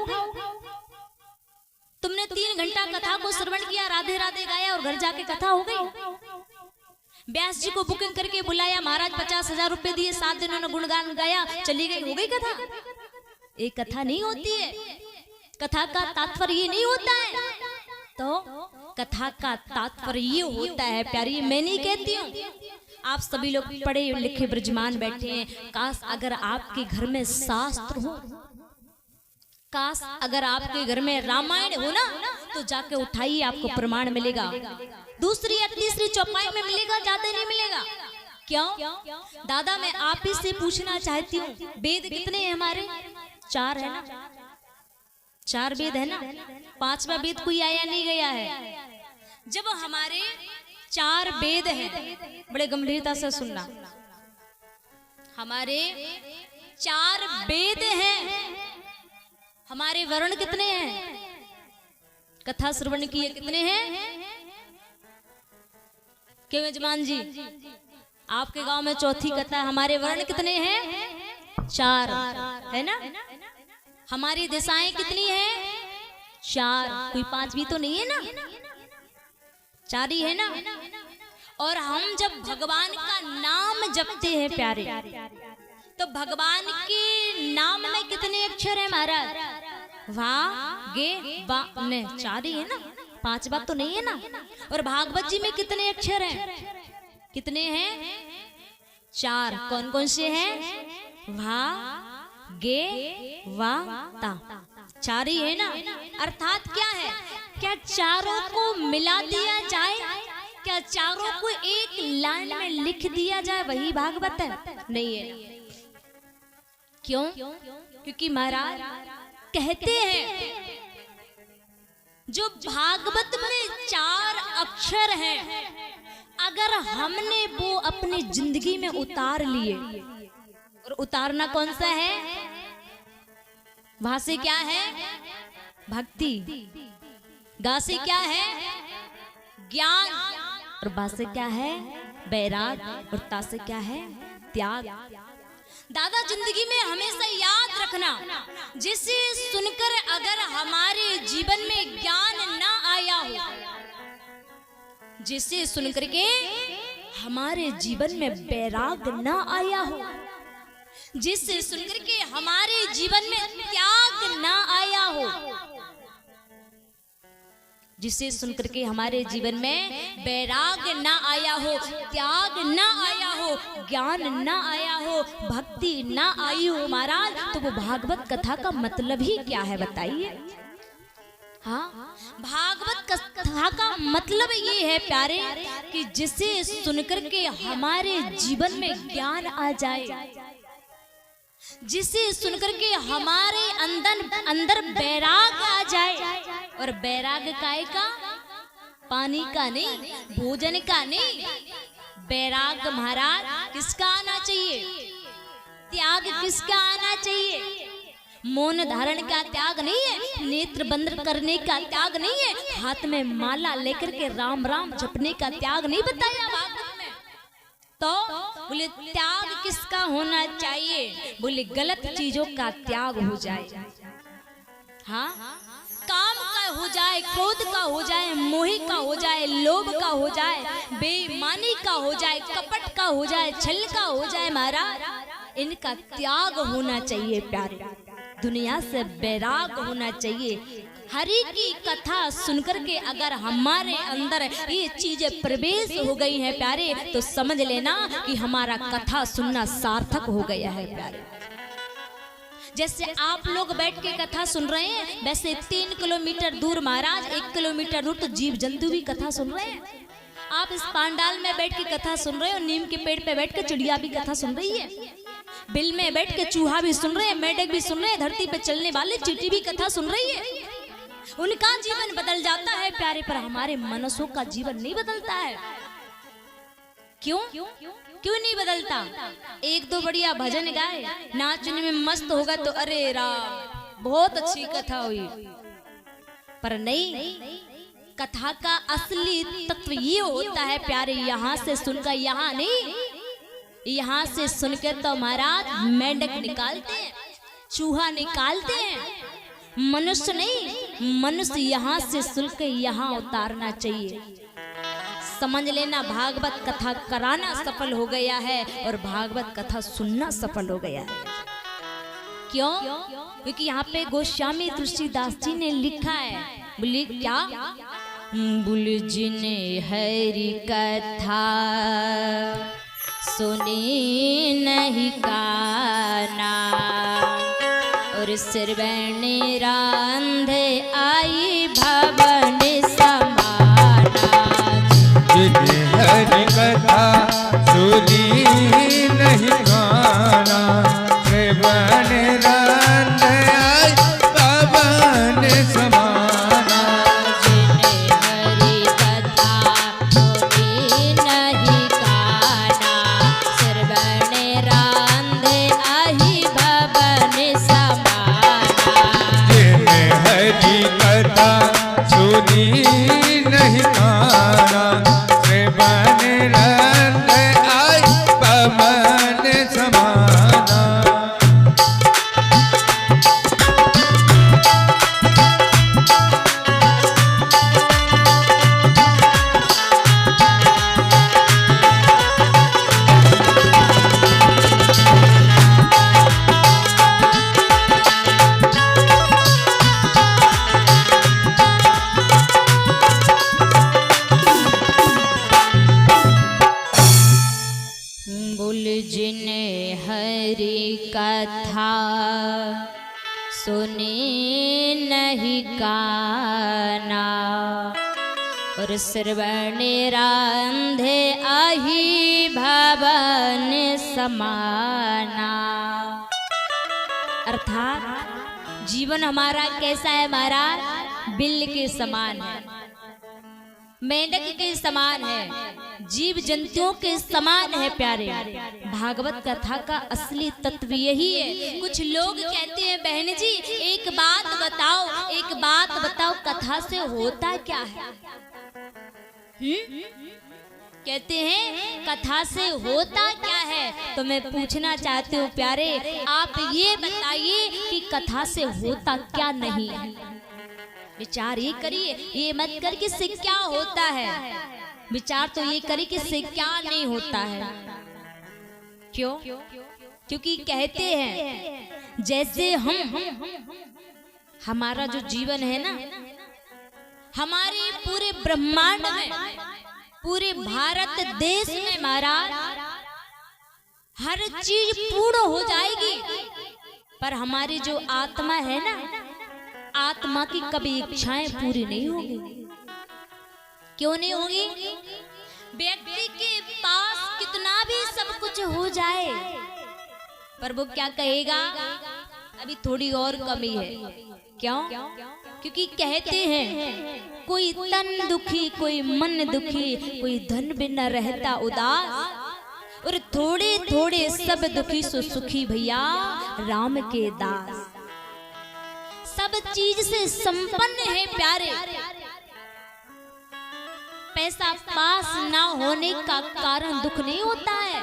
Speaker 4: तुमने 3 घंटा कथा को श्रवण किया, राधे राधे गाया और घर जाके कथा हो गई। व्यास जी को बुकिंग करके बुलाया, महाराज 50,000 रुपए दिए, 7 दिन उन्होंने गुणगान गाया, चली गई, हो गई कथा। एक कथा नहीं होती है। कथा का तात्पर्य ये नहीं होता है। तो कथा का तात्पर्य ये होता है प्यारी, मैं नहीं कहती हूँ, आप सभी लोग पढ़े लिखे ब्रजमान बैठे हैं। काश अगर आपके घर में शास्त्र हो, काश अगर आपके घर में रामायण हो ना, तो जाके उठाइए, आपको प्रमाण मिलेगा। दूसरी या तीसरी चौपाई में मिलेगा, ज्यादा नहीं मिलेगा। क्यों? दादा मैं आप ही से पूछना चाहती हूँ, वेद कितने हैं हमारे? 4 है ना? 4 वेद है ना? 5वां वेद कोई आया नहीं गया है। जब हमारे 4 वेद हैं, बड़े गंभीरता से सुनना, हमारे 4 वेद हैं, हमारे वर्ण कितने हैं? कथा श्रवण किए कितने हैं? क्यों यजमान जी, आपके गांव में चौथी कथा, हमारे वर्ण कितने हैं? 4 है ना? हमारी दिशाएं कितनी हैं? 4, कोई 5 भी तो नहीं है ना? 4 ही है ना? और हम जब भगवान का नाम जपते हैं प्यारे, तो भगवान के नाम में कितने अक्षर है महाराज? वा गे वा ने, 4 ही है ना? 5 बात तो नहीं है ना? और भागवत जी में कितने अक्षर हैं? कितने हैं? 4। कौन कौन से हैं? वा गे वा ता, 4 ही है ना? अर्थात क्या है? क्या चारों को मिला दिया जाए? क्या चारों को एक लाइन में लिख दिया जाए वही भागवत है? नहीं है। क्यों? क्योंकि महाराज कहते हैं जो भागवत में 4 अक्षर हैं, अगर हमने वो अपनी जिंदगी में उतार लिए, और उतारना कौन सा है? वहां से क्या है? भक्ति। गा से क्या है? ज्ञान। और बा से क्या है? बैराग। और ता से क्या है? त्याग। दादा जिंदगी में हमेशा याद रखना, जिसे सुनकर अगर हमारे जीवन में ज्ञान ना आया हो, जिसे सुनकर के हमारे जीवन में बैराग ना आया हो, जिसे सुनकर के हमारे जीवन में त्याग ना आया हो, जिसे सुनकर के हमारे जीवन में बैराग ना आया हो, त्याग ना आया हो, ज्ञान ना आया हो, भक्ति ना आई हो महाराज, तो वो भागवत कथा का मतलब ही क्या है बताइए? हाँ, भागवत कथा का मतलब ये है प्यारे कि जिसे सुनकर के हमारे जीवन में ज्ञान आ जाए, जिसे सुनकर के हमारे अंदर बैराग आ जाए। और बैराग काय का? पानी का नहीं, भोजन का नहीं। बैराग महाराज किसका आना चाहिए? त्याग किसका आना चाहिए? मौन धारण का त्याग नहीं है, नेत्र बंद करने का त्याग नहीं है, हाथ में माला लेकर के राम राम जपने का त्याग नहीं बताया भागवत में। तो बोले त्याग किसका होना चाहिए? बोले गलत चीजों का त्याग हो जाए। हाँ, काम का हो जाए, क्रोध का हो जाए, मोह का हो जाए, लोभ का हो जाए, बेईमानी का हो जाए, कपट का हो जाए, छल का हो जाए महाराज, इनका त्याग होना चाहिए प्यारे। दुनिया से बैराग होना चाहिए। हरि की कथा सुनकर के अगर हमारे अंदर ये चीजें प्रवेश हो गई हैं प्यारे, तो समझ लेना कि हमारा कथा सुनना सार्थक हो गया है प्यारे। जैसे आप लोग बैठ के कथा सुन रहे हैं, वैसे 3 किलोमीटर दूर महाराज, 1 किलोमीटर दूर तो जीव जंतु भी कथा सुन रहे हैं। आप इस पांडाल में बैठ के कथा सुन रहे हो, नीम के पेड़ पे बैठ के चिड़िया भी कथा सुन रही है, बिल में बैठ के चूहा भी सुन रहे हैं, मेढक भी सुन रहे हैं, धरती पे चलने वाले चींटी भी कथा सुन रही है। उनका जीवन बदल जाता है प्यारे, पर हमारे मनुष्यों का जीवन नहीं बदलता है। क्यों क्यों नहीं बदलता? 1-2 बढ़िया भजन गाए, नाचने में मस्त होगा तो अरे राम बहुत अच्छी कथा हुई, पर नहीं, कथा का असली तत्व ये होता है प्यारे, यहाँ से सुनकर यहाँ नहीं, यहाँ से सुनकर तो महाराज मेंढक निकालते हैं, चूहा निकालते हैं, मनुष्य नहीं, मनुष्य यहाँ से सुनकर यहाँ उतारना चाहिए। समझ लेना, भागवत कथा कराना सफल हो गया है और भागवत कथा सुनना सफल हो गया है। क्यों? क्योंकि यहाँ पे गोस्वामी तुलसीदास जी ने लिखा है, बोले क्या? बोले जिने हरि कथा सुनी नहीं काना, और श्रवण रांधे आई भवन समाना,
Speaker 1: रंग आई पवन समाना।
Speaker 4: जिने हरि कथा सुने नहीं काना और श्रवण रांधे आही भवन समाना। अर्थात जीवन हमारा कैसा है महाराज? बिल्ल के समान है, मेंढक के समान है, जीव जंतुओं के समान है प्यारे। भागवत कथा का असली तत्व यही है। कुछ लोग कहते हैं बहन जी एक बात बताओ, एक बात बताओ, कथा से होता क्या है? कहते हैं कथा से होता क्या है? तो मैं पूछना चाहती हूँ प्यारे, आप ये बताइए कि कथा से होता क्या नहीं है? विचार ये करिए, ये मत कर कि इससे क्या होता है, विचार तो ये करिए कि इससे क्या नहीं होता है। क्यों? क्योंकि कहते हैं जैसे हमारा जो जीवन है ना, हमारे पूरे ब्रह्मांड में, पूरे भारत देश में महाराज हर चीज पूर्ण हो जाएगी, पर हमारी जो आत्मा है ना, आत्मा की कभी इच्छाएं पूरी नहीं होगी। क्यों नहीं होगी? व्यक्ति के पास कितना भी सब कुछ हो जाए, पर वो क्या कहेगा? अभी थोड़ी और कमी है। क्यों? क्योंकि कहते हैं कोई तन दुखी, कोई मन दुखी, कोई धन बिना रहता उदास, और थोड़े थोड़े सब दुखी सो सुखी भैया राम के दास। सब चीज से संपन्न है प्यारे। पैसा पास ना होने का कारण दुख नहीं होता है,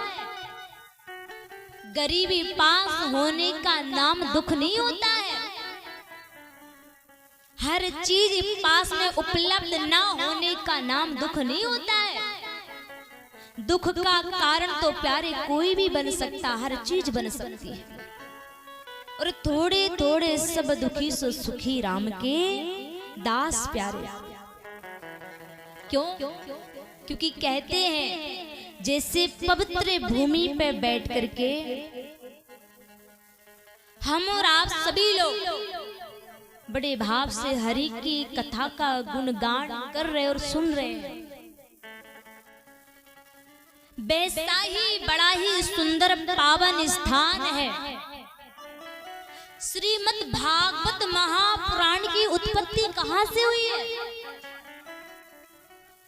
Speaker 4: गरीबी पास होने का नाम दुख नहीं होता है। हर चीज पास में उपलब्ध ना होने का नाम दुख नहीं होता है। दुख का कारण तो प्यारे कोई भी बन सकता, हर चीज बन सकती है। और थोड़े थोड़े सब दुखी सो सुखी राम के दास प्यारे। क्यों? क्योंकि कहते हैं जैसे पवित्र भूमि पे बैठ करके हम और आप सभी लोग बड़े भाव से हरि की कथा का गुणगान कर रहे और सुन रहे हैं, वैसा ही बड़ा ही सुंदर पावन स्थान है। श्रीमद् भागवत महापुराण की उत्पत्ति कहां से हुई है?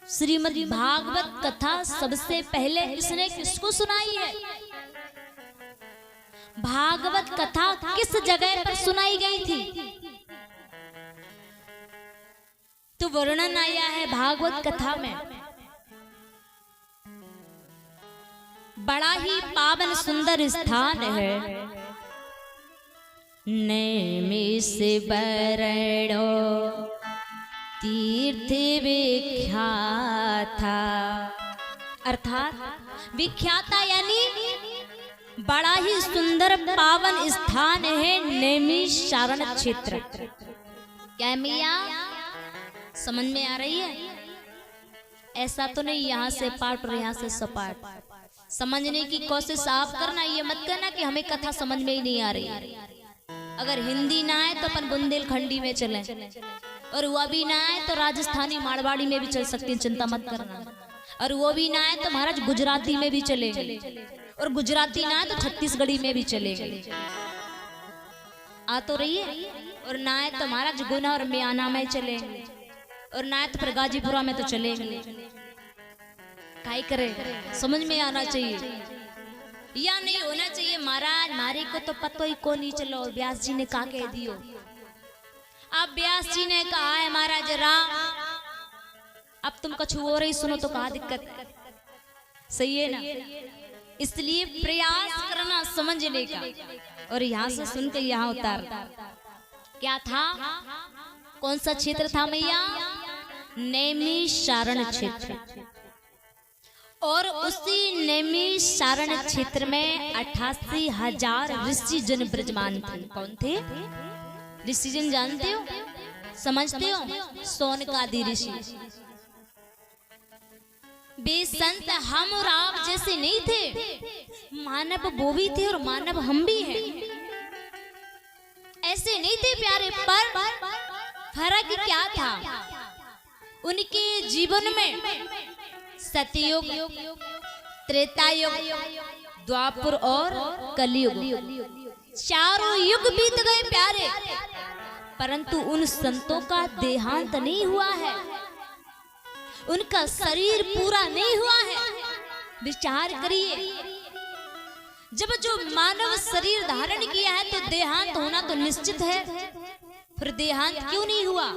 Speaker 4: श्रीमद् भागवत कथा सबसे पहले किसने किसको सुनाई है? भागवत कथा किस जगह पर सुनाई गई थी? तो वर्णन आया है भागवत कथा में, बड़ा ही पावन सुंदर स्थान है। नैमिष बरणो तीर्थ विख्याता, अर्थात विख्याता यानी बड़ा ही सुंदर पावन स्थान है नैमिषारण्य क्षेत्र। क्या है मैया, समझ में आ रही है? ऐसा तो नहीं यहाँ से पाठ और यहाँ से सपाट। समझने की कोशिश आप करना, ये मत करना कि हमें कथा समझ में ही नहीं आ रही। अगर हिंदी ना आए तो अपन बुंदेलखंडी में चलें, और वो भी ना आए तो राजस्थानी मारवाड़ी में भी चल सकती है, चिंता मत करना। और वो भी ना आए तो महाराज गुजराती में भी चलेंगे, और गुजराती ना आए तो छत्तीसगढ़ी में भी चलेंगे। आ तो रही है। और ना आए तो महाराज गुना और म्याना में चलेंगे, और ना आए तो फिर गाजीपुरा में तो चलेंगे। काय करे, समझ में आना चाहिए या नहीं होना चाहिए। महाराज मारे को तो पतो ही को नहीं चलो, व्यास जी ने कहा कह दियो। अब व्यास जी ने कहा है महाराज राम, अब तुम कुछ और ही सुनो तो कहा दिक्कत। सही है ना? इसलिए प्रयास करना समझने का। और यहाँ से सुनकर यहाँ उतार क्या था, कौन सा क्षेत्र था मैया? नैमिषारण क्षेत्र। और उसी नैमिषारण क्षेत्र में 88,000 ऋषिजन विराजमान थे। कौन थे ऋषिजन? जानते हो, समझते हो? सौनकादि ऋषि। वे संत हम और आप जैसे नहीं थे, मानव वो भी थे और मानव हम भी हैं। ऐसे नहीं थे प्यारे, पर फर्क क्या था? उनके जीवन में सतयुग, त्रेतायुग, द्वापर और कलयुग, चारों युग बीत गए प्यारे, परंतु उन संतों का देहांत नहीं हुआ है, उनका शरीर पूरा नहीं हुआ है। विचार करिए, जब जो मानव शरीर धारण किया है तो देहांत होना तो निश्चित है, फिर देहांत क्यों नहीं हुआ?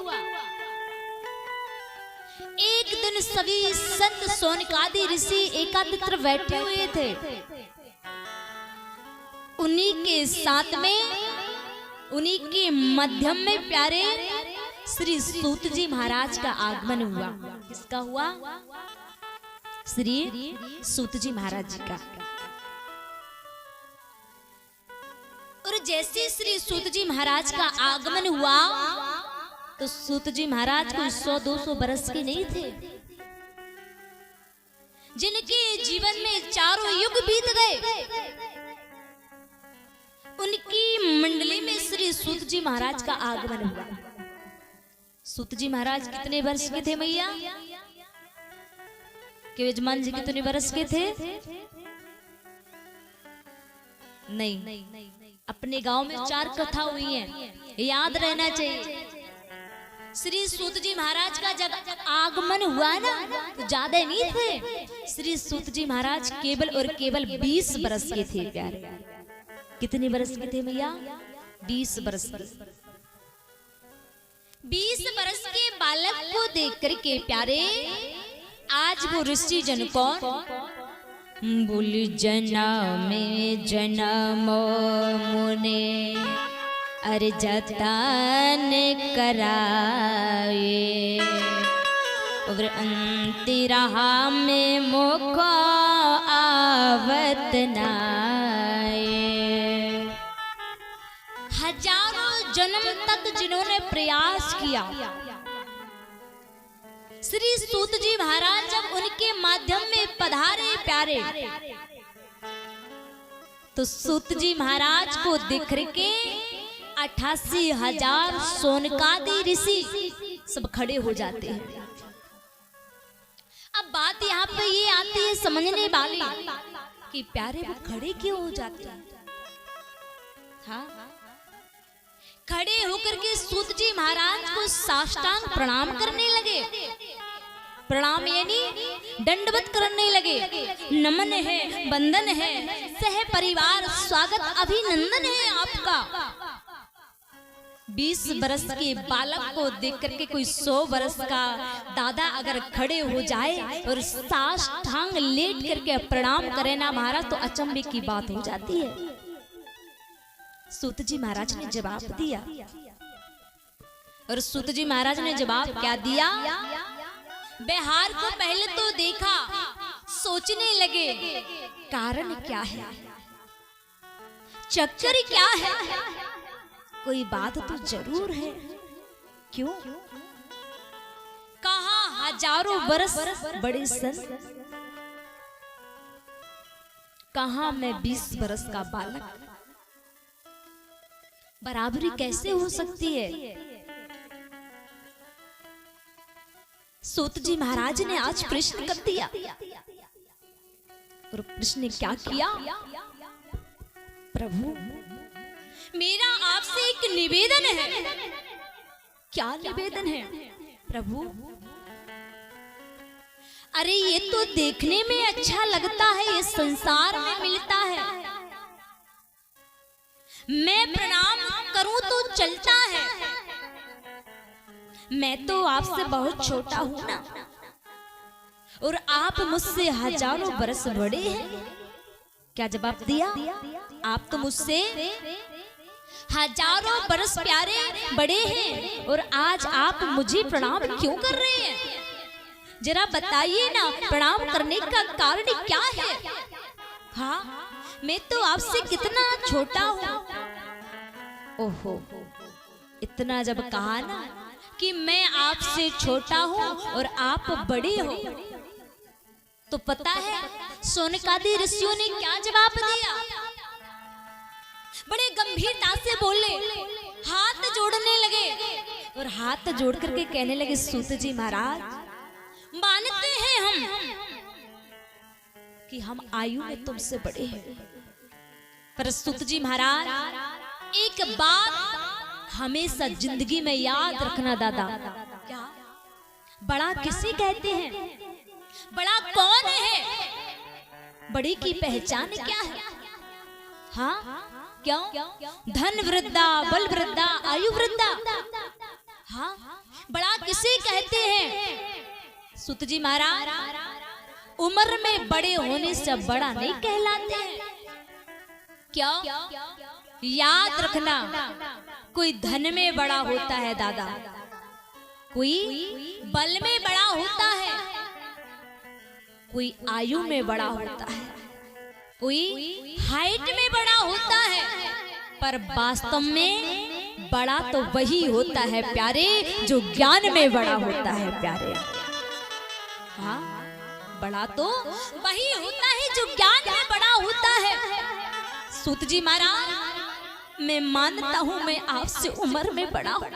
Speaker 4: एक दिन सभी संत सौनकादि ऋषि एकाग्र बैठे हुए थे। उन्हीं के साथ में, उन्हीं के मध्यम में प्यारे श्री सूत जी महाराज का आगमन हुआ। किसका हुआ? श्री सूत जी महाराज जी का। और जैसे श्री सूत जी महाराज का आगमन हुआ तो सूत जी महाराज कोई 100-200 बरस के नहीं थे, जिनके जीवन में चारों युग बीत गए, उनकी मंडली में श्री सूत जी महाराज का आगमन हुआ। सूत जी महाराज कितने वर्ष के थे मैया? के यजमान जी कितने वर्ष के थे? नहीं, अपने गांव में 4 कथा हुई हैं, याद रहना चाहिए। श्री सूत जी महाराज का जब आगमन हुआ ना तो ज्यादा नहीं थे। श्री सूत जी महाराज केवल और केवल 20 बरस के थे प्यारे। कितने बरस के थे मैया? 20 बरस। 20 बरस के बालक को देख करके प्यारे आज वो ऋषि जन कौन बोली, जनम जनम मुने अरे जतन कराए, और अंतिराहा में मुख आवत नाए। हजारों जन्म तक जिन्होंने प्रयास किया, श्री सूत जी महाराज जब उनके माध्यम में पधारे प्यारे, तो सूत जी महाराज को देख के 88,000 सौनकादि ऋषि सब खड़े हो जाते हैं। अब बात यहाँ पे ये आती है समझने वाली कि प्यारे वो खड़े क्यों हो जाते हैं? हाँ, खड़े होकर के सूत जी महाराज को साष्टांग प्रणाम करने लगे। प्रणाम यानी दंडवत करने लगे। नमन है, वंदन है, सह परिवार स्वागत अभिनंदन है आपका। 20 बरस के बालक को देख करके कोई 100 बरस का दादा अगर खड़े हो जाए और साष्टांग लेट करके प्रणाम करे ना महाराज, तो अचंभे की बात हो जाती है। सूत जी महाराज ने जवाब दिया, और सूत जी महाराज ने जवाब क्या दिया? बिहार को पहले तो देखा, सोचने लगे कारण क्या है, चक्कर क्या है, कोई बात तो जरूर है। क्यों? कहा हजारों बरस बड़े संत, कहा मैं 20 बरस का बालक, बराबरी कैसे हो सकती है? सूत जी महाराज ने आज प्रश्न कर दिया, और प्रश्न ने क्या किया? प्रभु मेरा आपसे एक निवेदन है। क्या निवेदन है प्रभु? अरे ये तो देखने में अच्छा लगता है, ये संसार में मिलता है, मैं प्रणाम करूं तो चलता है, मैं तो आपसे बहुत छोटा हूं ना, और आप मुझसे हजारों बरस बड़े हैं। क्या जवाब दिया? आप तो मुझसे हजारों बरस प्यारे बड़े हैं और आज आप मुझे प्रणाम क्यों कर रहे हैं? जरा बताइए ना, प्रणाम करने का कारण क्या है? हाँ, मैं तो आपसे कितना छोटा हूँ। ओहो, इतना जब कहा ना कि मैं आपसे छोटा हूँ और आप बड़े हो, तो पता है सोनकादि ऋषियों ने क्या जवाब दिया? बड़े गंभीरता से बोले, हाथ जोड़ने लगे और हाथ जोड़ करके कहने लगे, सूत जी महाराज, मानते हैं हम कि हम आयु में तुमसे बड़े हैं, पर सूत जी महाराज एक बात हमेशा जिंदगी में याद रखना दादा। क्या? बड़ा किसे कहते हैं? बड़ा कौन है? बड़े की पहचान क्या है? हाँ, क्यों? धन वृद्धा, बल वृद्धा, आयु वृद्धा। हाँ, बड़ा किसे कहते हैं? सूत जी महाराज, उम्र में बड़े होने से बड़ा नहीं कहलाते हैं। क्यों? याद रखना, कोई धन में बड़ा होता है दादा, कोई बल में बड़ा होता है, कोई आयु में बड़ा होता है, कोई हाइट में बड़ा होता है, पर वास्तव में बड़ा तो वही होता है प्यारे जो ज्ञान में बड़ा होता है प्यारे। हाँ, बड़ा तो वही होता है जो ज्ञान में बड़ा होता है। सूत जी महाराज, मैं मानता हूं मैं आपसे उम्र में बड़ा हूं,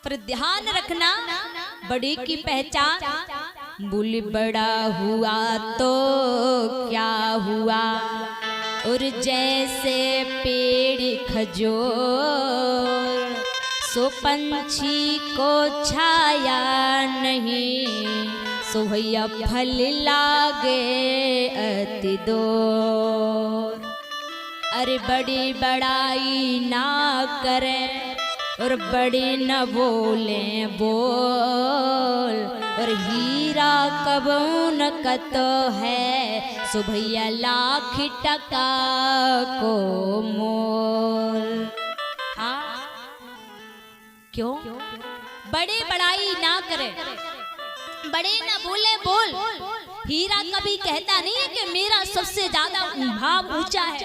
Speaker 4: पर ध्यान रखना बड़े की पहचान। बोले बड़ा हुआ तो क्या हुआ, और जैसे पेड़ खजूर, सो पंछी को छाया नहीं, सो भैया फल लागे अति दूर। अरे बड़ी बड़ाई ना करें और बड़े न बोले बोल, और हीरा कबून का तो है, सो भैया लाख टका को मोल। हाँ, क्यों? बड़े बड़ाई ना करें, बड़े न बोले बोल। हीरा कभी कहता नहीं है कि मेरा सबसे ज्यादा भाव ऊंचा है,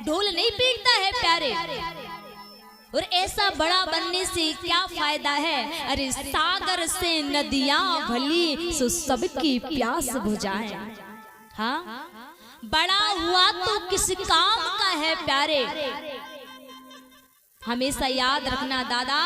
Speaker 4: ढोल नहीं पीटता है प्यारे। और ऐसा बड़ा बनने से क्या फायदा है? अरे सागर से नदियां भली, सो सबकी प्यास बुझाए। हाँ, बड़ा हुआ तो किस काम का है प्यारे। हमेशा याद रखना दादा,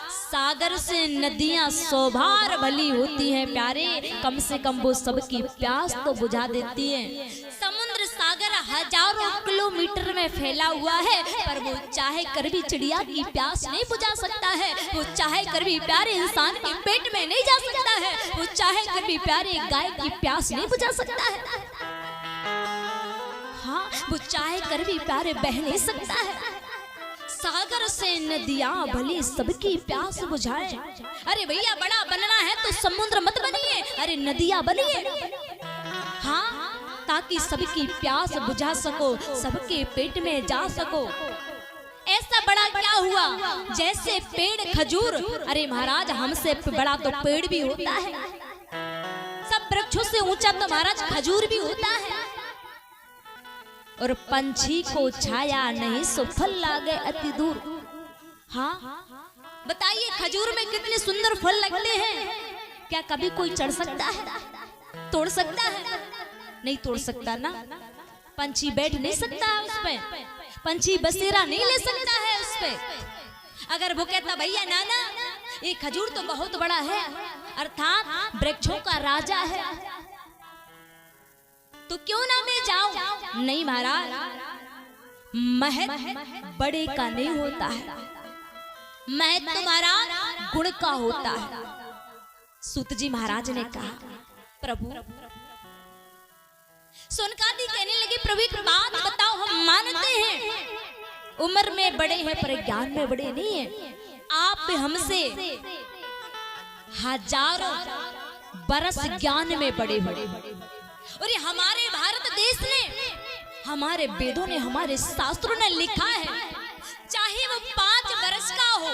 Speaker 4: सागर से नदियां सौभार भली होती हैं प्यारे, कम से कम वो सबकी प्यास तो बुझा देती हैं। समुद्र सागर हजारों किलोमीटर में फैला हुआ है, पर वो चाहे कर भी चिड़िया की प्यास नहीं बुझा सकता है, वो चाहे कर भी प्यारे इंसान के पेट में नहीं जा सकता है, वो चाहे कर भी प्यारे गाय की प्यास नहीं बुझा सकता है। हाँ, वो चाहे कर भी प्यारे बह नहीं सकता है। सागर से नदियां भली सबकी प्यास बुझाए। अरे भैया, बड़ा बनना है तो समुद्र मत बनिए, अरे नदियां बनिए। हाँ, ताकि सबकी प्यास बुझा सको, सबके पेट में जा सको। ऐसा बड़ा क्या हुआ? जैसे पेड़ खजूर, अरे महाराज हमसे बड़ा तो पेड़ भी होता है, सब वृक्षों से ऊंचा तो महाराज खजूर भी होता है। और पंछी को छाया नहीं, सो फल लागे अति दूर। हाँ, बताइए खजूर में कितने सुंदर फल लगते हैं, क्या कभी कोई चढ़ सकता है? तोड़ सकता है? नहीं तोड़ सकता ना। पंछी बैठ नहीं सकता है उस पे, पंछी बसेरा नहीं ले सकता है उस पे। अगर वो कहता भैया नाना ये खजूर तो बहुत बड़ा है, अर्थात वृक्षों का राजा है, तो क्यों ना मैं जाऊं? नहीं महाराज, महत्व बड़े का नहीं होता है, महत्व महाराज गुण का होता है। सूत जी महाराज ने कहा, प्रभु सोनकादी कहने लगे, प्रभु एक बात बताओ, हम मानते हैं उम्र में बड़े हैं पर ज्ञान में बड़े नहीं हैं, आप हमसे हजारों बरस ज्ञान में बड़े बड़े। और ये हमारे भारत देश ने, हमारे वेदों ने, हमारे शास्त्रों ने लिखा है, चाहे वो 5 वर्ष का हो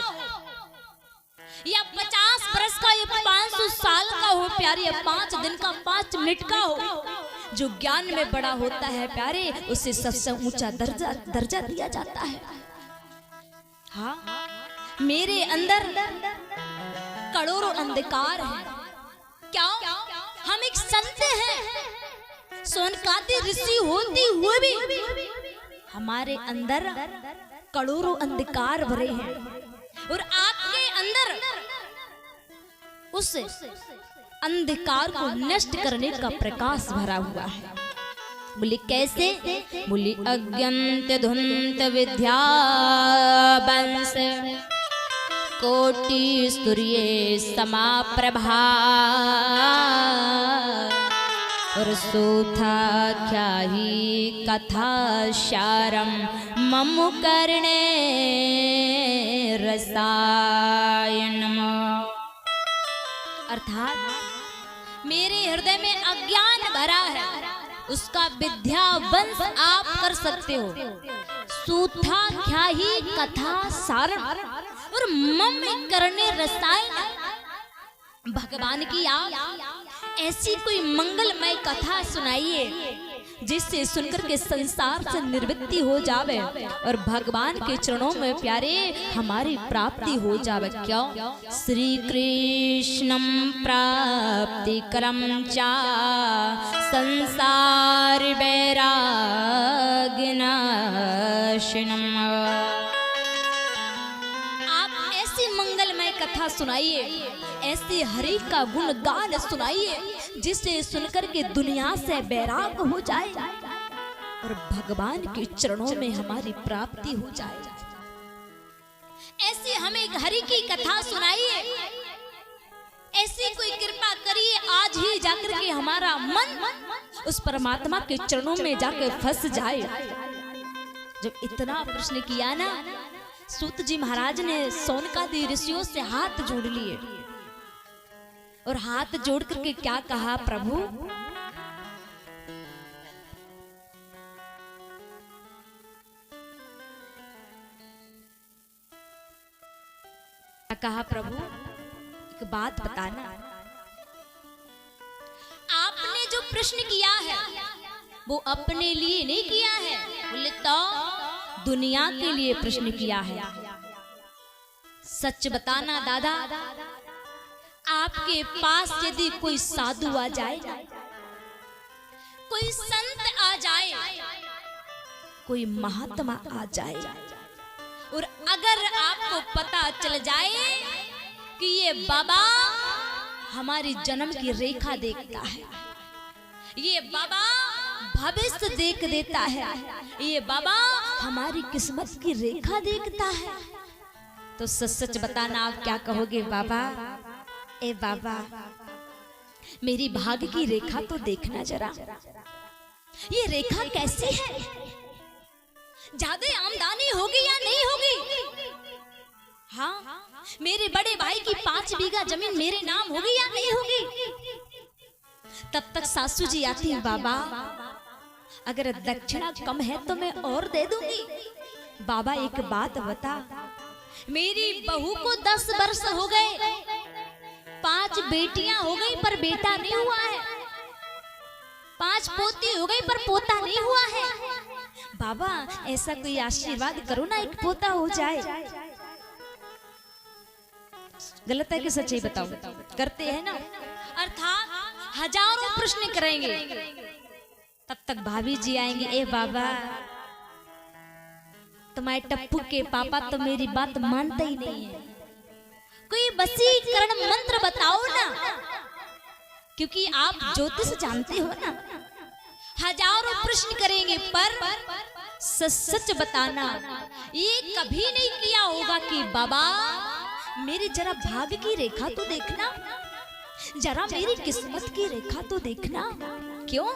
Speaker 4: या 50 वर्ष का या 500 साल का हो प्यारे, या 5 दिन का, 5 मिनट का हो, जो ज्ञान में बड़ा होता है प्यारे, उसे सबसे ऊंचा दर्जा दिया जाता है। हाँ, मेरे अंदर करोड़ों अंधकार है। क्या हम एक संत हैं, सोनकाती ऋषि होते हुए भी हमारे अंदर करोड़ों अंधकार भरे हैं, और आपके अंदर उस अंधकार को नष्ट करने का प्रकाश भरा हुआ है। बोले कैसे? बोले अज्ञात धुंत विद्या बंस कोटि सूर्य समाप्रभा, और सूथा ख्याही कथा शारम मम करणे रसायनम। अर्थात मेरे हृदय में अज्ञान भरा है, उसका विद्या वंश आप कर सकते हो। सूथा ख्याही कथा सारण और मम करने रसायन। भगवान की आप ऐसी कोई मंगलमय कथा सुनाइए जिससे सुनकर के संसार से निवृत्ति हो जावे और भगवान के चरणों में प्यारे हमारी प्राप्ति हो जावे। क्यों? श्री कृष्णम प्राप्ति करम चा संसार वैराग्य नाशनम। आप ऐसी मंगलमय कथा सुनाइए, ऐसे हरि का गुणगान सुनाइए जिसे सुनकर के दुनिया से वैराग हो जाए और भगवान के चरणों में हमारी प्राप्ति हो जाए। ऐसे हमें हरि की कथा सुनाइए, ऐसी कोई कृपा करिए आज ही जाकर के हमारा मन उस परमात्मा के चरणों में जाकर फंस जाए। जब इतना प्रश्न किया ना, सूत जी महाराज ने सौनकादि ऋषियों से हाथ जोड़ लिए और हाथ जोड़ करके क्या कहा? प्रभु क्या कहा? प्रभु एक बात बताना, आपने जो प्रश्न किया है वो अपने लिए नहीं किया है, बोले तो दुनिया के लिए प्रश्न किया है। सच बताना दादा, आपके पास यदि कोई साधु आ जाए, कोई संत आ जाए, कोई महात्मा आ जाए और अगर आपको पता चल जाए कि ये बाबा हमारी जन्म की रेखा देखता है, ये बाबा भविष्य देख देता है, ये बाबा हमारी किस्मत की रेखा देखता है, तो सच सच बताना आप क्या कहोगे? बाबा, ए बाबा मेरी भाग्य की रेखा तो देखना जरा, ये रेखा कैसी है? ज्यादा आमदनी होगी या नहीं होगी? हाँ, मेरे बड़े भाई की 5 बीघा जमीन मेरे नाम होगी या नहीं होगी? तब तक सासू जी आती है, बाबा अगर दक्षिणा कम है तो मैं और दे दूंगी। बाबा एक बात बता, मेरी बहू को 10 वर्ष हो गए, 5 बेटियां हो गई पर बेटा नहीं हुआ है, 5 पोती हो गई पर पोता नहीं हुआ है। बाबा ऐसा कोई आशीर्वाद करो ना, एक पोता हो जाए। गलत है कि सच्चाई बताओ? करते हैं ना, अर्थात हजारों प्रश्न करेंगे। तब तक भाभी जी आएंगे, ए बाबा तुम्हारे टप्पू के पापा तो मेरी बात मानते ही नहीं है, कोई वशीकरण मंत्र बताओ ना, क्योंकि आप ज्योतिष जानते हो ना। हजारों प्रश्न करेंगे पर सच बताना, ये कभी नहीं किया होगा कि बाबा मेरी जरा भाग्य की रेखा तो देखना, जरा मेरी किस्मत की रेखा तो देखना। क्यों?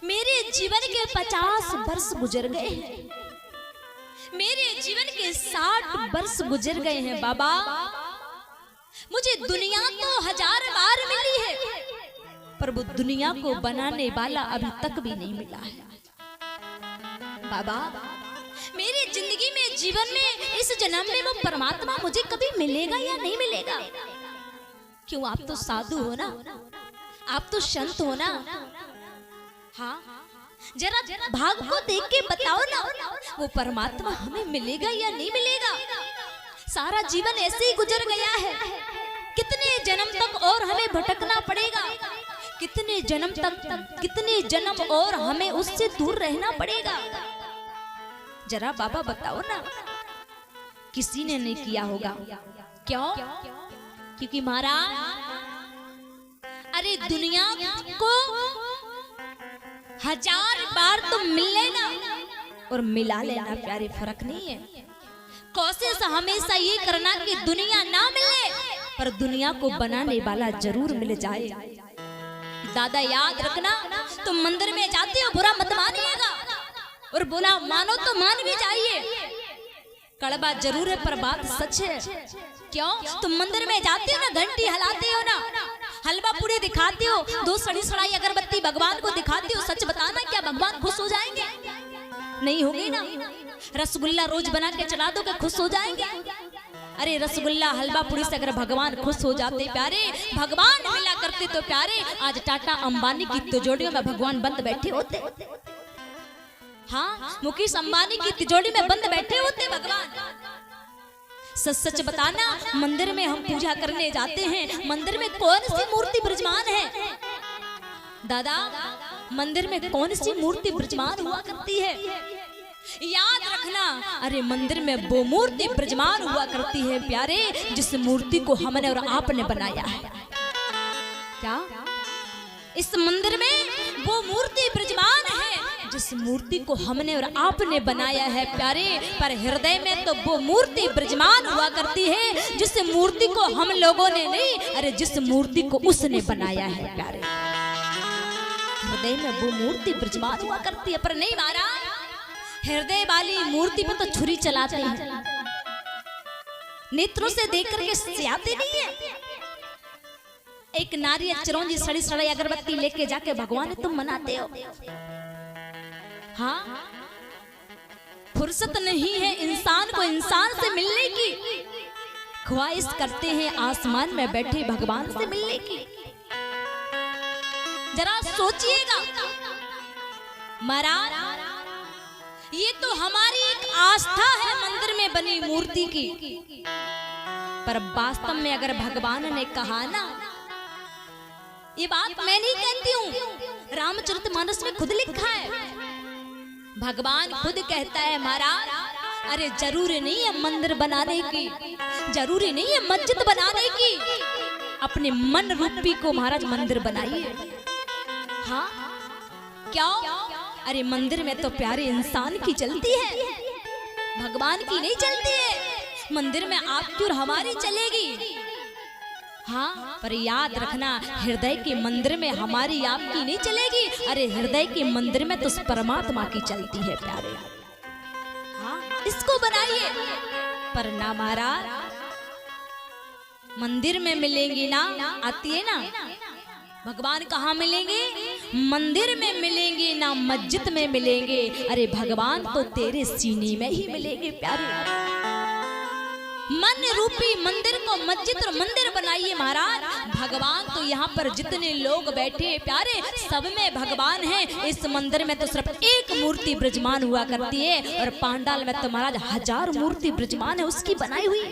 Speaker 4: मेरे जीवन के 50 वर्ष गुजर गए हैं, मेरे जीवन के 60 वर्ष गुजर गए हैं बाबा, मुझे दुनिया तो 1000 बार मिली है, पर वो दुनिया को बनाने वाला अभी तक भी नहीं मिला है। बाबा, मेरी जिंदगी में, जीवन में, इस जन्म में वो परमात्मा मुझे कभी मिलेगा या नहीं मिलेगा? क्यों, आप तो साधु हो ना, आप तो संत हो ना। हाँ, जरा भाग को देख के बताओ ना, वो परमात्मा हमें मिलेगा या नहीं मिलेगा? सारा जीवन ऐसे ही गुजर गया है, कितने जन्म तक और हमें भटकना पड़ेगा, कितने जन्म तक, कितने जन्म और हमें उससे दूर रहना पड़ेगा। जरा बाबा बताओ ना। किसी ने नहीं किया होगा। क्यों? क्योंकि महाराज, अरे दुनिया को 1000 बार तो मिल लेना और मिला लेना प्यारे फर्क नहीं है। कोशिश हमेशा ये करना कि दुनिया ना मिले, पर दुनिया को बनाने वाला जरूर मिल जाए। दादा याद रखना, तुम मंदिर में जाते हो, बुरा मत मानिएगा, और बुरा मानो तो मान भी जाइए। कड़वा जरूर है पर बात सच है। क्यों? तुम मंदिर में जाते हो ना, घंटी हिलाते हो ना, हलवा पूरी दिखाते हो, 2 सड़ी सड़ाई अगरबत्ती भगवान को दिखाते हो, सच बताना क्या भगवान खुश हो जाएंगे? नहीं होगी ना। रसगुल्ला रोज बना के चला दो, खुश हो जाएंगे? अरे रसगुल्ला हलवा पूरी से अगर भगवान खुश हो जाते प्यारे, भगवान मिला करते तो प्यारे आज टाटा अंबानी की तिजोरियों में भगवान बंद बैठे होते। हाँ, मुकेश अंबानी की तिजोरी में बंद बैठे होते भगवान। सच सच बताना, मंदिर में हम पूजा करने जाते हैं, मंदिर में कौन सी मूर्ति विराजमान है? दादा, मंदिर में कौन सी मूर्ति विराजमान हुआ करती है? याद रखना, अरे मंदिर में वो मूर्ति विराजमान हुआ करती है प्यारे, जिस मूर्ति को हमने और आपने बनाया है। क्या? इस मंदिर में वो मूर्ति विराजमान है जिस मूर्ति को हमने और आपने बनाया है प्यारे, पर हृदय में तो वो मूर्ति विराजमान हुआ करती है जिस मूर्ति को हम लोगों ने नहीं, अरे जिस मूर्ति को उसने बनाया है प्यारे। हृदय में वो मूर्ति विराजमान हुआ करती है, पर नहीं मारा, हृदय वाली मूर्ति पे तो छुरी चलाते हैं, नेत्रों से देख करके सियाते नहीं है। एक नारियल चिरौंजी सड़ी सड़ाई अगरबत्ती लेके जाके भगवान तुम मनाते हो। हाँ, फुर्सत नहीं है इंसान को इंसान से मिलने की, ख्वाहिश करते हैं आसमान में बैठे भगवान से मिलने की। जरा सोचिएगा महाराज, ये तो हमारी एक आस्था है मंदिर में बनी मूर्ति की, पर वास्तव में अगर भगवान ने कहा ना, ये बात मैं नहीं कहती हूँ, रामचरितमानस में खुद लिखा है, भगवान खुद कहता है महाराज, अरे जरूरी नहीं है मंदिर बनाने की, जरूरी नहीं है मस्जिद बनाने की, अपने मन रूपी को महाराज मंदिर बनाइए। हाँ, क्यों? अरे मंदिर में तो प्यारे इंसान की चलती है, भगवान की नहीं चलती है। मंदिर में आपकी और हमारी चलेगी। हाँ, पर याद रखना, हृदय के मंदिर में हमारी आपकी नहीं चलेगी, अरे हृदय के मंदिर में तो परमात्मा की चलती है प्यारे। हाँ, इसको बनाइए। पर ना महाराज, मंदिर में मिलेंगी ना, आती है ना, भगवान कहाँ मिलेंगे? मंदिर में मिलेंगे ना, मस्जिद में मिलेंगे, अरे भगवान तो तेरे सीने में ही मिलेंगे प्यारे। मन रूपी मंदिर को मस्जिद और मंदिर बनाइए महाराज। भगवान तो यहाँ पर जितने लोग बैठे प्यारे, सब में भगवान है। इस मंदिर में तो सिर्फ एक मूर्ति विराजमान हुआ करती है, और पांडाल में तो महाराज 1000 मूर्ति विराजमान है उसकी बनाई हुई।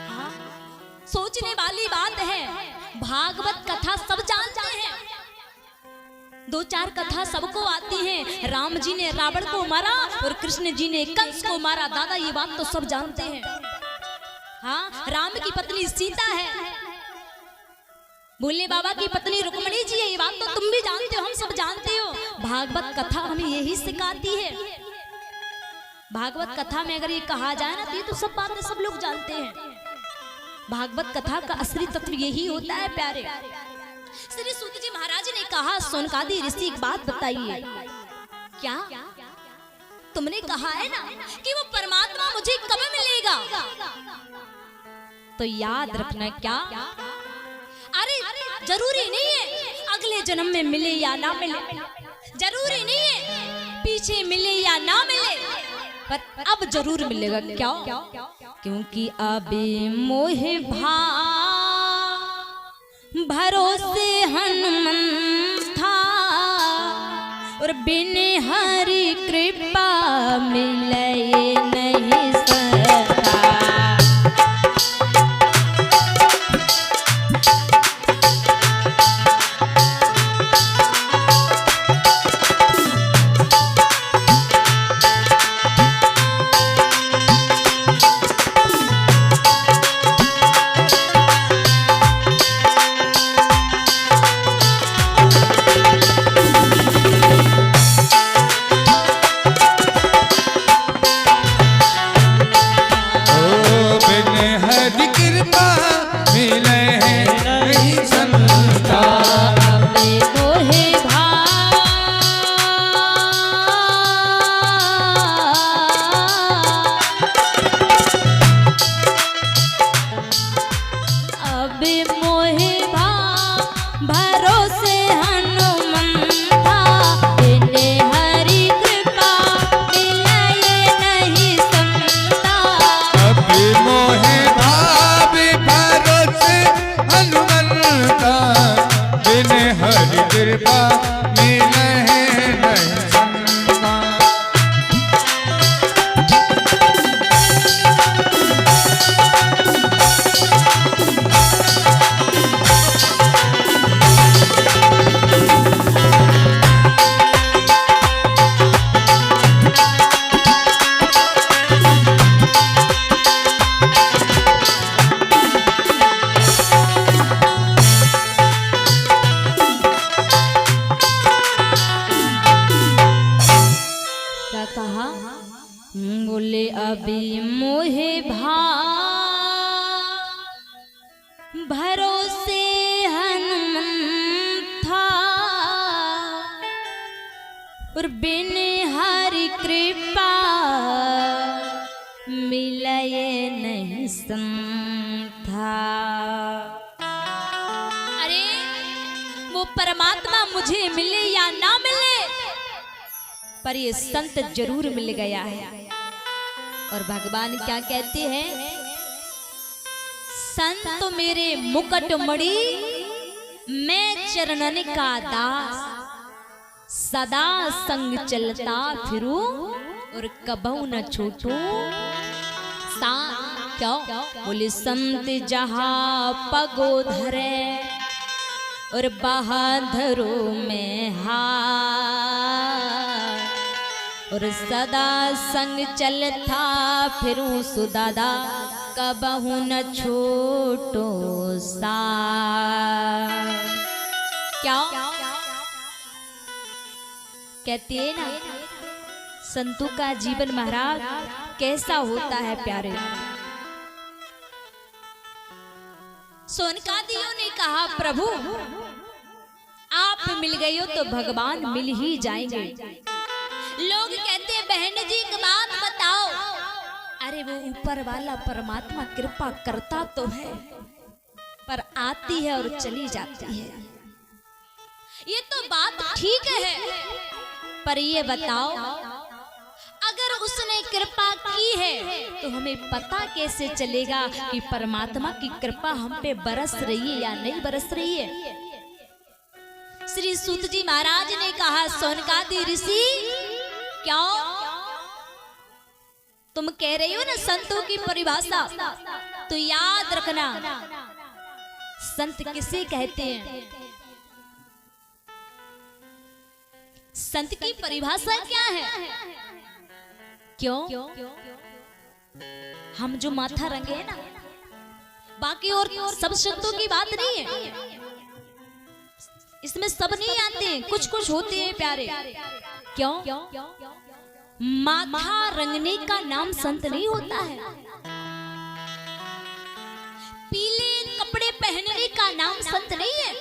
Speaker 4: हाँ, सोचने वाली बात है। भागवत कथा सब जानते हैं, 2-4 कथा सबको आती है। राम जी ने रावण को मारा और कृष्ण जी ने कंस को मारा, दादा ये बात तो सब जानते हैं। हाँ, राम की पत्नी सीता है, भोले बाबा की पत्नी रुक्मिणी जी है, ये बात तो तुम भी जानते हो, हम सब जानते हो। भागवत कथा हमें यही सिखाती है। भागवत कथा में अगर ये कहा जाए ना, तो ये तो सब बातें सब लोग जानते हैं। भागवत कथा का असली तत्व यही होता है प्यारे। श्री सूत जी महाराज ने कहा, सोनकादि ऋषि एक बात बताइए, क्या तुमने कहा है ना कि वो परमात्मा मुझे कब मिलेगा? तो याद रखना क्या, अरे जरूरी नहीं है अगले जन्म में मिले या ना मिले, जरूरी नहीं है पीछे मिले या ना मिले, पर अब जरूर मिलेगा। क्या? क्योंकि अभी मोहे भरोसे हनुमान था और बिन हरि कृपा मिले नहीं सकता। बोले अभी मोहे भरोसे हनुमान था और बिन हरि कृपा मिले नहीं संथा। अरे वो परमात्मा मुझे मिले या ना मिले, पर ये संत जरूर मिल गया है। और भगवान क्या कहते हैं, संत मेरे मुकुट मणि मैं चरणन का दास, सदा संग चलता फिरूं और कबहू न छूटूं सा। क्यों? बोले संत जहाँ पगो धरे और बहादुरों में हार, और सदा संग चलता फिरूं सुदादा कबहू न छोटो सा। क्या कहते हैं ना, संतों का जीवन महाराज कैसा होता है प्यारे। सोनकादियों ने कहा प्रभु आप मिल गए हो तो भगवान मिल ही जाएंगे। लोग कहते हैं बहन जी एक बात बताओ, अरे वो ऊपर वाला परमात्मा कृपा करता तो है पर आती है और चली जाती है। ये तो बात ठीक है, पर ये बताओ अगर उसने कृपा की है तो हमें पता कैसे चलेगा कि परमात्मा की कृपा हम पे बरस रही है या नहीं बरस रही है। श्री सूत जी महाराज ने कहा सोनकादि ऋषि क्यों तुम कह रही हो ना संतों की परिभाषा, तो याद रखना संत किसे कहते हैं। संत की परिभाषा क्या है? क्यों हम जो माथा रंगे हैं ना, बाकी और सब संतों की बात नहीं है, इसमें सब नहीं आते, कुछ कुछ होते हैं प्यारे। क्यों? माथा रंगने का नाम संत नहीं होता है, पीले कपड़े पहनने का नाम संत नहीं है,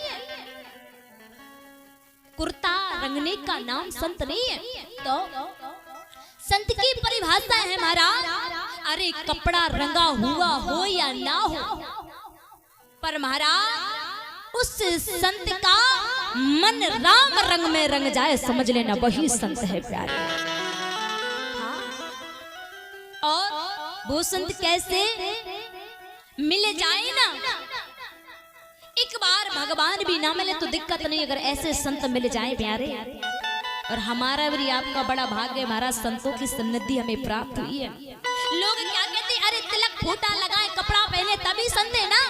Speaker 4: कुर्ता रंगने का नाम संत नहीं है। तो संत की परिभाषा है महाराज अरे कपड़ा रंगा हुआ हो या ना हो, पर महाराज उस संत का मन राम रंग में रंग जाए, समझ लेना वही संत है प्यारे। और वो संत कैसे मिल जाए ना, एक बार भगवान भी ना मिले तो दिक्कत नहीं, अगर ऐसे संत मिल जाए प्यारे। और हमारा भी आपका बड़ा भाग्य है, महाराज संतों की सन्निधि हमें प्राप्त हुई है। लोग क्या कहते हैं, अरे तिलक फूटा लगाए कपड़ा पहने तभी संत है ना।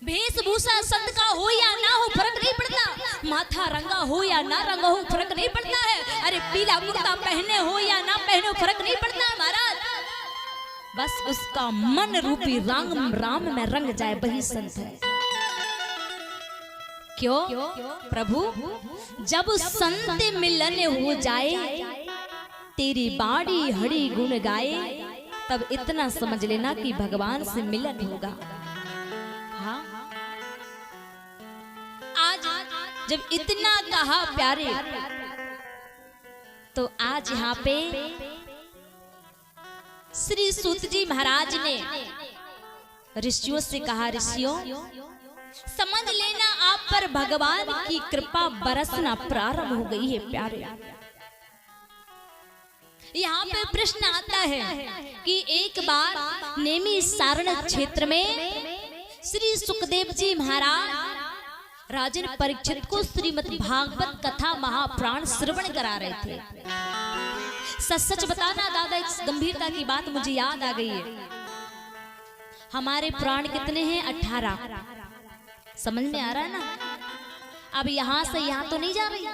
Speaker 4: वेशभूषा संत का हो या ना हो फर्क नहीं पड़ता, माथा रंगा हो या ना रंगा हो फर्क नहीं पड़ता है, अरे पीला कुर्ता पहने हो या ना पहने हो फर्क नहीं पड़ता है महाराज, बस उसका मन रूपी राम में रंग जाए वही संत है। क्यों प्रभु, जब संत मिलन हो जाए, तेरी बाड़ी हड़ी गुण गाए, तब इतना समझ लेना कि भगवान से मिलन होगा। हाँ, आज जब इतना कहा प्यारे, तो आज यहाँ पे श्री सूत जी महाराज ने ऋषियों से कहा, ऋषियों समझ लेना आप पर भगवान की कृपा बरसना प्रारंभ हो गई है प्यारे। यहाँ पे प्रश्न आता है कि एक बार नेमी सारण क्षेत्र में श्री सुखदेव जी महाराज राजन परीक्षित को श्रीमद् भागवत कथा महापुराण श्रवण करा रहे थे। सच सच बताना दादा, एक गंभीरता की बात मुझे याद आ गई है। हमारे पुराण कितने हैं? 18। समझ में आ रहा है ना? अब यहां से यहां तो नहीं जा रही,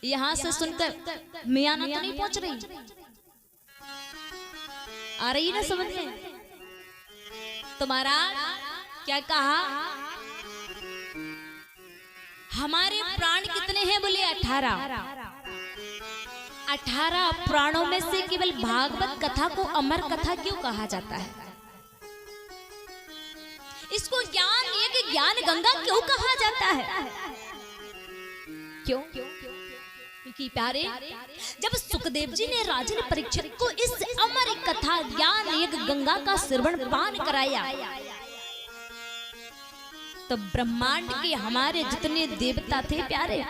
Speaker 4: यहां से सुनकर मियाना तो नहीं पहुंच रही, आ रही ना समझ में? तुम्हारा क्या कहा, हमारे प्राण कितने हैं? बोले 18। 18 प्राणों में से केवल भागवत कथा को अमर कथा क्यों कहा जाता है? इसको ज्ञान एक ज्ञान गंगा क्यों कहा जाता है? क्यों? क्योंकि प्यारे, जब सुखदेव जी ने राजन परीक्षित को इस अमर कथा ज्ञान एक गंगा का श्रवण पान कराया, तो ब्रह्मांड के हमारे जितने देवता थे प्यारे,